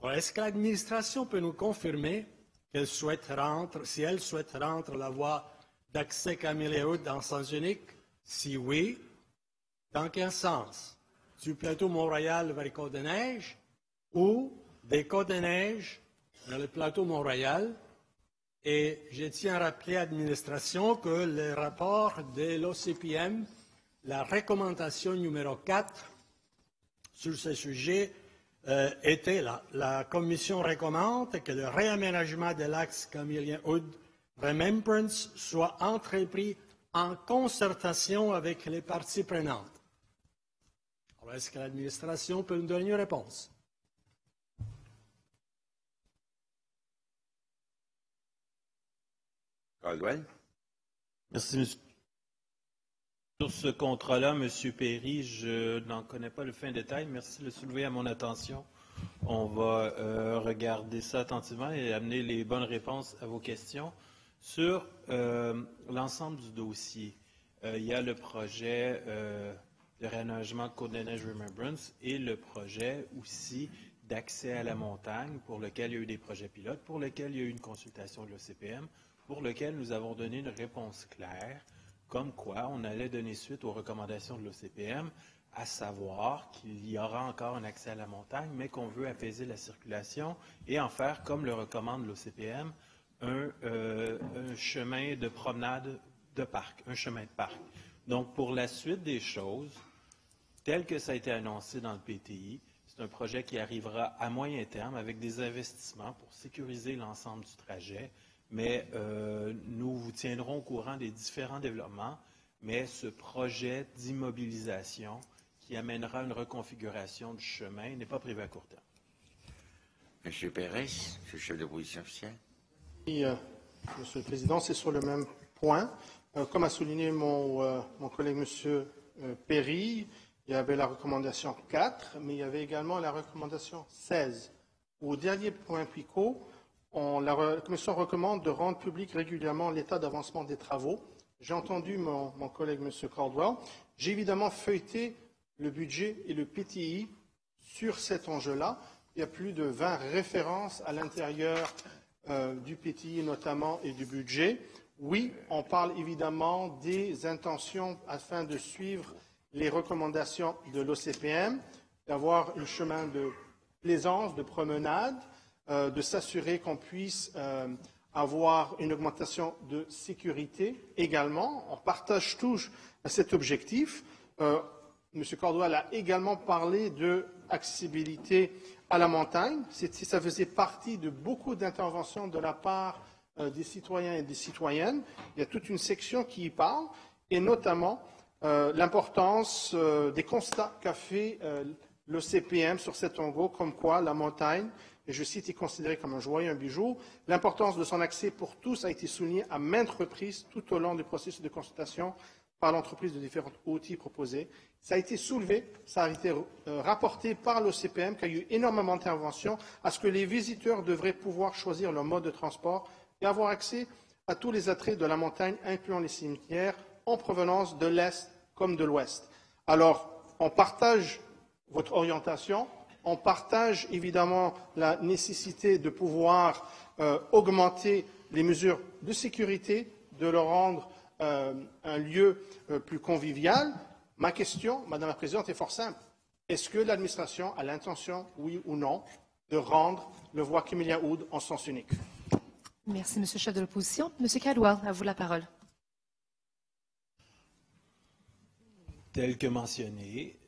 Est-ce que l'administration peut nous confirmer qu'elle souhaite rendre, si elle souhaite rendre la voie d'accès Camillé-Houde en sens unique? Si oui, dans quel sens? Du plateau Mont-Royal vers les Côtes-des-Neiges ou des Côtes-des-Neiges vers le plateau Mont-Royal? Et je tiens à rappeler à l'administration que le rapport de l'OCPM, la recommandation numéro 4 sur ce sujet, était là. La Commission recommande que le réaménagement de l'axe Camillien-Hood Remembrance soit entrepris en concertation avec les parties prenantes. Alors, est-ce que l'administration peut nous donner une réponse? Caldwell. Merci, monsieur. Sur ce contrat-là, M. Perry, je n'en connais pas le fin détail. Merci de le soulever à mon attention. On va regarder ça attentivement et amener les bonnes réponses à vos questions. Sur l'ensemble du dossier, il y a le projet de réaménagement de Côte-des-Neiges Remembrance et le projet aussi d'accès à la montagne pour lequel il y a eu des projets pilotes, pour lequel il y a eu une consultation de l'OCPM, pour lequel nous avons donné une réponse claire, comme quoi on allait donner suite aux recommandations de l'OCPM, à savoir qu'il y aura encore un accès à la montagne, mais qu'on veut apaiser la circulation et en faire, comme le recommande l'OCPM, un chemin de promenade de parc, un chemin de parc. Donc, pour la suite des choses, tel que ça a été annoncé dans le PTI, c'est un projet qui arrivera à moyen terme avec des investissements pour sécuriser l'ensemble du trajet, mais nous vous tiendrons au courant des différents développements, mais ce projet d'immobilisation qui amènera une reconfiguration du chemin n'est pas prévu à court terme. M. Pérez, le chef de l'opposition officielle. Oui, Monsieur le Président, c'est sur le même point. Comme a souligné mon collègue M. Perry, il y avait la recommandation 4, mais il y avait également la recommandation 16. Au dernier point PICO, la Commission recommande de rendre public régulièrement l'état d'avancement des travaux. J'ai entendu mon collègue M. Caldwell. J'ai évidemment feuilleté le budget et le PTI sur cet enjeu-là. Il y a plus de 20 références à l'intérieur du PTI notamment et du budget. Oui, on parle évidemment des intentions afin de suivre les recommandations de l'OCPM, d'avoir un chemin de plaisance, de promenade, de s'assurer qu'on puisse avoir une augmentation de sécurité également. On partage tous cet objectif. M. Caldwell a également parlé de accessibilité à la montagne. Ça faisait partie de beaucoup d'interventions de la part des citoyens et des citoyennes. Il y a toute une section qui y parle, et notamment l'importance des constats qu'a fait l'OCPM sur cet ongo, comme quoi la montagne, et je cite, est considérée comme un joyau, un bijou. L'importance de son accès pour tous a été soulignée à maintes reprises tout au long du processus de consultation par l'entreprise de différents outils proposés. Ça a été soulevé, ça a été rapporté par l'OCPM, qu'il y a eu énormément d'interventions, à ce que les visiteurs devraient pouvoir choisir leur mode de transport et avoir accès à tous les attraits de la montagne, incluant les cimetières, en provenance de l'Est comme de l'Ouest. Alors, on partage votre orientation, on partage évidemment la nécessité de pouvoir augmenter les mesures de sécurité, de le rendre un lieu plus convivial. Ma question, Madame la Présidente, est fort simple. Est-ce que l'administration a l'intention, oui ou non, de rendre le voie Camillien-Hood en sens unique? Merci, Monsieur le chef de l'opposition. Monsieur Caldwell, à vous la parole. Tel que mentionné,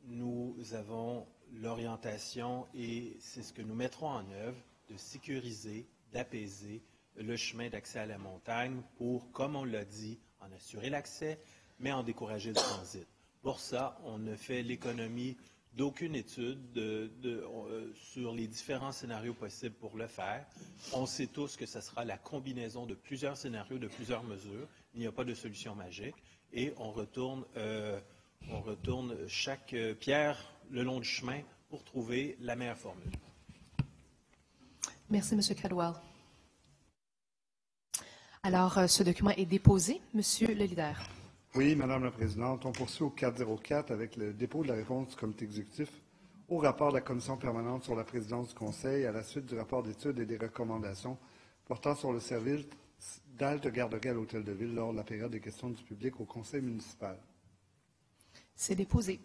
nous avons l'orientation, et c'est ce que nous mettrons en œuvre, de sécuriser, d'apaiser le chemin d'accès à la montagne pour, comme on l'a dit, en assurer l'accès, mais en décourager le transit. Pour ça, on ne fait l'économie d'aucune étude sur les différents scénarios possibles pour le faire. On sait tous que ce sera la combinaison de plusieurs scénarios, de plusieurs mesures. Il n'y a pas de solution magique. Et on retourne chaque pierre le long du chemin pour trouver la meilleure formule. Merci, M. Caldwell. Alors, ce document est déposé. Monsieur le leader. Oui, Madame la Présidente. On poursuit au 404 avec le dépôt de la réponse du comité exécutif au rapport de la Commission permanente sur la présidence du Conseil à la suite du rapport d'études et des recommandations portant sur le service d'halte garderie à l'Hôtel de Ville lors de la période des questions du public au Conseil municipal. C'est déposé.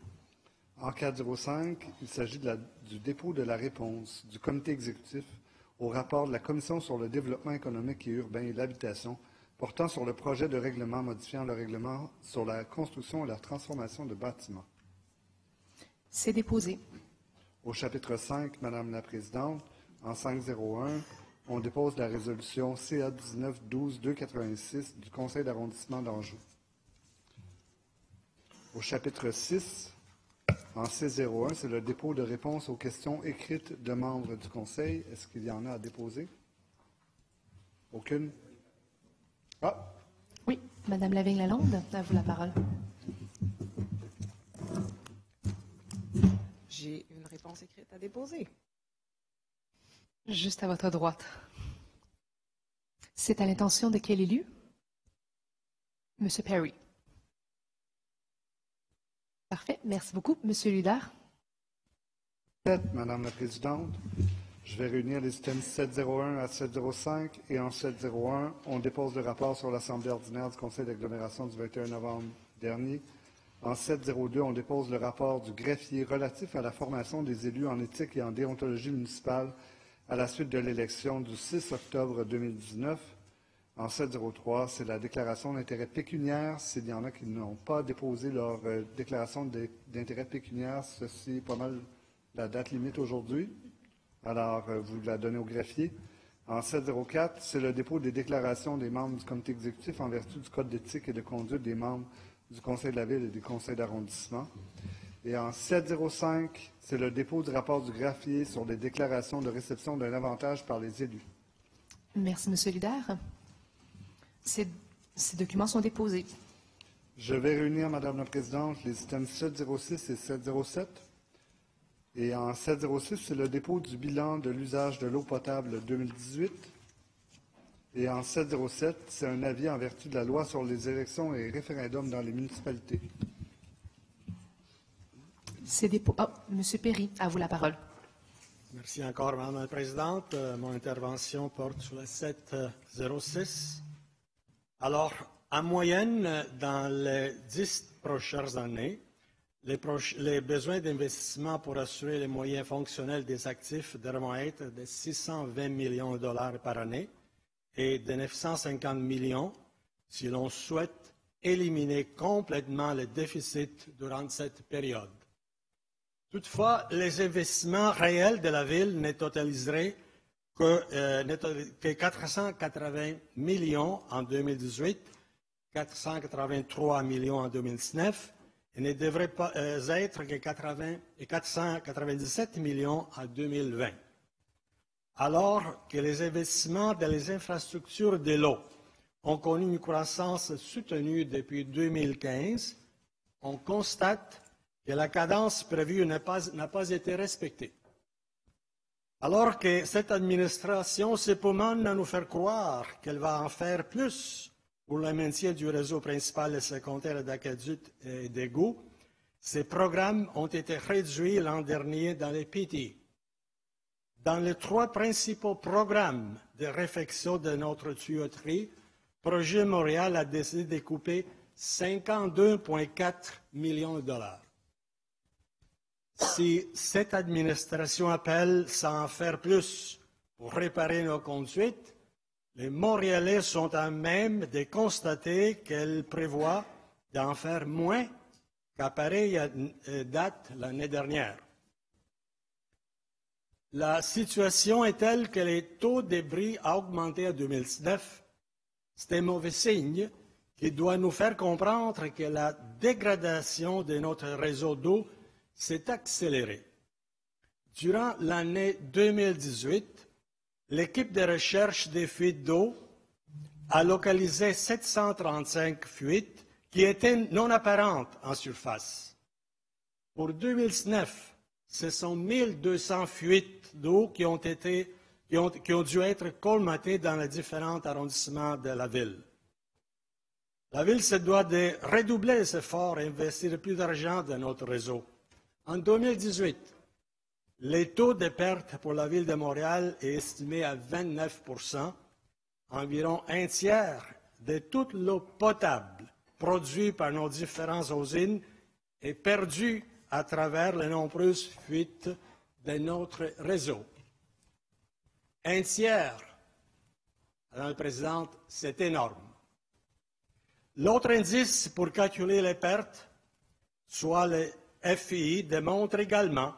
En 405, il s'agit du dépôt de la réponse du comité exécutif au rapport de la Commission sur le développement économique et urbain et l'habitation portant sur le projet de règlement modifiant le règlement sur la construction et la transformation de bâtiments. C'est déposé. Au chapitre 5, Madame la Présidente, en 501, on dépose la résolution CA 19-12-286 du Conseil d'arrondissement d'Anjou. Au chapitre 6, en 601, c'est le dépôt de réponse aux questions écrites de membres du Conseil. Est-ce qu'il y en a à déposer? Aucune? Ah! Oui, Madame Lavigne-Lalonde, à vous la parole. J'ai une réponse écrite à déposer. Juste à votre droite. C'est à l'intention de quel élu? Monsieur Perry. Parfait. Merci beaucoup. Monsieur Ludard. Madame la Présidente, je vais réunir les items 701 à 705 et en 701, on dépose le rapport sur l'Assemblée ordinaire du Conseil d'agglomération du 21 novembre dernier. En 702, on dépose le rapport du greffier relatif à la formation des élus en éthique et en déontologie municipale à la suite de l'élection du 6 octobre 2019. En 703, c'est la déclaration d'intérêt pécuniaire. S'il y en a qui n'ont pas déposé leur déclaration d'intérêt pécuniaire, ceci est pas mal la date limite aujourd'hui. Alors, vous la donnez au greffier. En 704, c'est le dépôt des déclarations des membres du comité exécutif en vertu du Code d'éthique et de conduite des membres du Conseil de la Ville et des conseils d'arrondissement. Et en 705, c'est le dépôt du rapport du greffier sur les déclarations de réception d'un avantage par les élus. Merci, Monsieur Ludard. Ces documents sont déposés. Je vais réunir, Madame la Présidente, les items 706 et 707. Et en 706, c'est le dépôt du bilan de l'usage de l'eau potable 2018. Et en 707, c'est un avis en vertu de la loi sur les élections et référendums dans les municipalités. Ces dépôts. Oh, Monsieur Perry, à vous la parole. Merci encore, Madame la Présidente. Mon intervention porte sur le 706. Alors, en moyenne, dans les 10 prochaines années, les besoins d'investissement pour assurer les moyens fonctionnels des actifs devront être de 620 millions de dollars par année et de 950 millions si l'on souhaite éliminer complètement le déficit durant cette période. Toutefois, les investissements réels de la Ville ne totaliseraient que 480 millions en 2018, 483 millions en 2019 et ne devrait pas être que 497 millions en 2020. Alors que les investissements dans les infrastructures de l'eau ont connu une croissance soutenue depuis 2015, on constate que la cadence prévue n'a pas été respectée. Alors que cette administration s'époumonne à nous faire croire qu'elle va en faire plus pour le maintien du réseau principal et secondaire d'aqueduc et d'égouts, ces programmes ont été réduits l'an dernier dans les PT. Dans les 3 principaux programmes de réfection de notre tuyauterie, Projet Montréal a décidé de couper 52,4 millions de dollars. Si cette administration appelle sans en faire plus pour réparer nos conduites, les Montréalais sont à même de constater qu'elle prévoit d'en faire moins qu'à pareille date l'année dernière. La situation est telle que les taux de débris ont augmenté en 2019. C'est un mauvais signe qui doit nous faire comprendre que la dégradation de notre réseau d'eau s'est accélérée. Durant l'année 2018, l'équipe de recherche des fuites d'eau a localisé 735 fuites qui étaient non apparentes en surface. Pour 2019, ce sont 1200 fuites d'eau qui ont dû être colmatées dans les différents arrondissements de la ville. La ville se doit de redoubler les efforts et investir plus d'argent dans notre réseau. En 2018, le taux de perte pour la Ville de Montréal est estimé à 29 %. Environ un tiers de toute l'eau potable produite par nos différentes usines est perdue à travers les nombreuses fuites de notre réseau. Un tiers, Madame la Présidente, c'est énorme. L'autre indice pour calculer les pertes, soit le FI, démontre également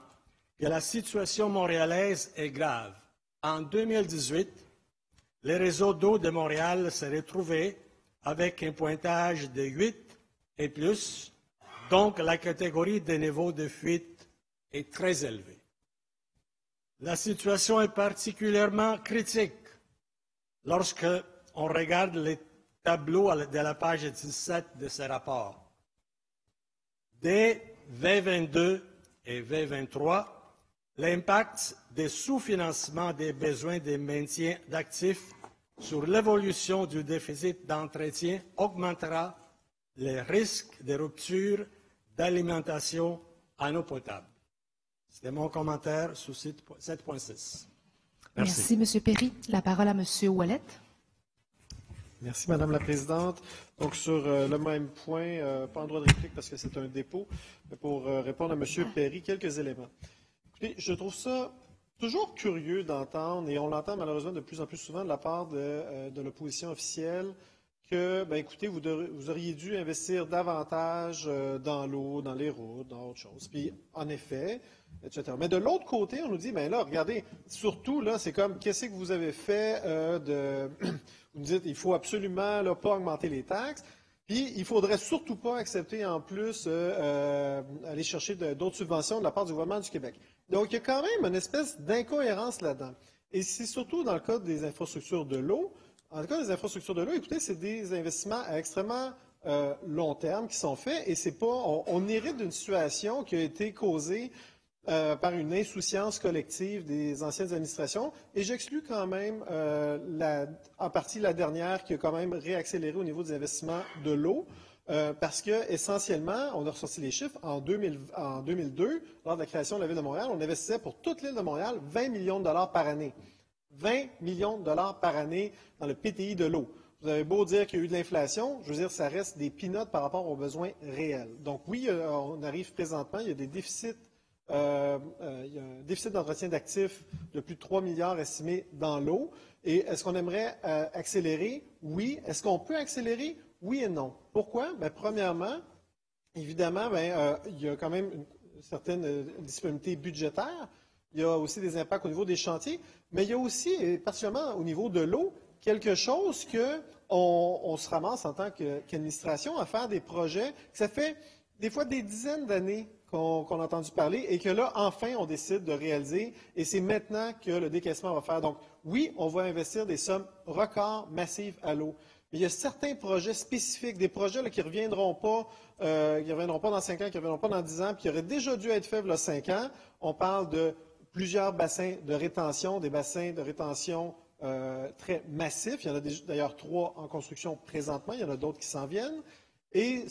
que la situation montréalaise est grave. En 2018, les réseaux d'eau de Montréal se retrouvaient avec un pointage de 8 et plus, donc la catégorie des niveaux de fuite est très élevée. La situation est particulièrement critique lorsque on regarde les tableaux de la page 17 de ce rapport. Dès V22 et V23, l'impact des sous-financements des besoins de maintien d'actifs sur l'évolution du déficit d'entretien augmentera les risques de rupture d'alimentation en eau potable. C'était mon commentaire sur 7.6. Merci, M. Perry. La parole à M. Ouellet. Merci, Madame la Présidente. Donc, sur le même point, pas en droit de réplique parce que c'est un dépôt, mais pour répondre à M. Perry, quelques éléments. Écoutez, je trouve ça toujours curieux d'entendre, et on l'entend malheureusement de plus en plus souvent de la part de l'opposition officielle, que, ben, écoutez, vous auriez dû investir davantage dans l'eau, dans les routes, dans autre chose. Puis, en effet, etc. Mais de l'autre côté, on nous dit, ben là, regardez, surtout, là, c'est comme, qu'est-ce que vous avez fait Vous nous dites, il faut absolument là, pas augmenter les taxes. Puis, il ne faudrait surtout pas accepter en plus aller chercher d'autres subventions de la part du gouvernement du Québec. Donc, il y a quand même une espèce d'incohérence là-dedans. Et c'est surtout dans le cas des infrastructures de l'eau. En le cas des infrastructures de l'eau, écoutez, c'est des investissements à extrêmement long terme qui sont faits et c'est pas, on hérite d'une situation qui a été causée par une insouciance collective des anciennes administrations. Et j'exclus quand même en partie la dernière qui a quand même réaccéléré au niveau des investissements de l'eau. Parce que, essentiellement, on a ressorti les chiffres, en 2002, lors de la création de la Ville de Montréal, on investissait pour toute l'île de Montréal 20 millions de dollars par année. 20 millions de dollars par année dans le PTI de l'eau. Vous avez beau dire qu'il y a eu de l'inflation, je veux dire, ça reste des peanuts par rapport aux besoins réels. Donc oui, on arrive présentement, il y a des déficits, il y a un déficit d'entretien d'actifs de plus de 3 milliards estimés dans l'eau. Et est-ce qu'on aimerait accélérer? Oui. Est-ce qu'on peut accélérer? Oui et non. Pourquoi? Bien, premièrement, évidemment, il y a quand même une certaine disponibilité budgétaire. Il y a aussi des impacts au niveau des chantiers, mais il y a aussi, et particulièrement au niveau de l'eau, quelque chose qu'on se ramasse en tant qu'administration à faire des projets que ça fait des fois des dizaines d'années qu'on a entendu parler et que là, enfin, on décide de réaliser et c'est maintenant que le décaissement va faire. Donc, oui, on va investir des sommes records massives à l'eau. Mais il y a certains projets spécifiques, des projets là, qui ne reviendront pas dans 5 ans, qui ne reviendront pas dans 10 ans, puis qui auraient déjà dû être faits il y a 5 ans. On parle de plusieurs bassins de rétention, des bassins de rétention très massifs. Il y en a d'ailleurs 3 en construction présentement. Il y en a d'autres qui s'en viennent. Et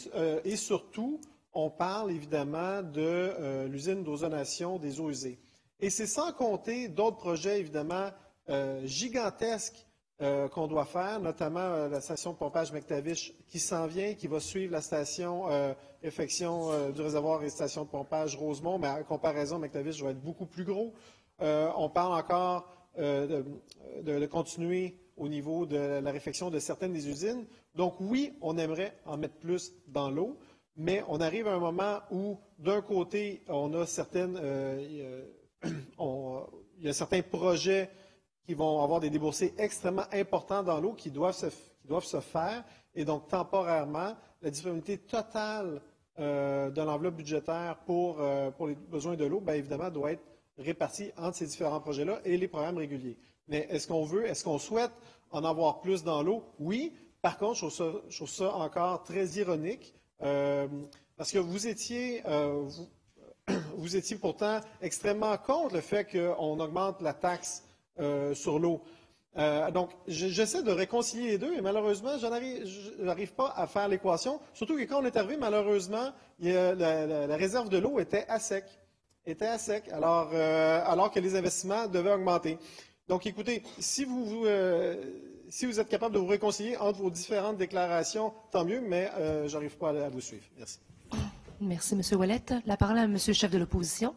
surtout, on parle évidemment de l'usine d'ozonation des eaux usées. Et c'est sans compter d'autres projets évidemment gigantesques qu'on doit faire, notamment la station de pompage McTavish qui s'en vient, qui va suivre la station réfection du réservoir et station de pompage Rosemont, mais en comparaison, McTavish va être beaucoup plus gros. On parle encore de continuer au niveau de la réfection de certaines des usines. Donc oui, on aimerait en mettre plus dans l'eau, mais on arrive à un moment où, d'un côté, on a il y a certains projets qui vont avoir des déboursés extrêmement importants dans l'eau qui doivent se faire. Et donc, temporairement, la disponibilité totale de l'enveloppe budgétaire pour les besoins de l'eau, bien évidemment, doit être répartie entre ces différents projets-là et les programmes réguliers. Mais est-ce qu'on souhaite en avoir plus dans l'eau? Oui. Par contre, je trouve ça encore très ironique parce que vous étiez pourtant extrêmement contre le fait qu'on augmente la taxe sur l'eau. Donc, j'essaie de réconcilier les deux et malheureusement, je n'arrive pas à faire l'équation. Surtout que quand on est arrivé, malheureusement, la réserve de l'eau était à sec. Alors que les investissements devaient augmenter. Donc, écoutez, si vous êtes capable de vous réconcilier entre vos différentes déclarations, tant mieux, mais je n'arrive pas à vous suivre. Merci. Merci, M. Ouellet. La parole à M. le chef de l'opposition.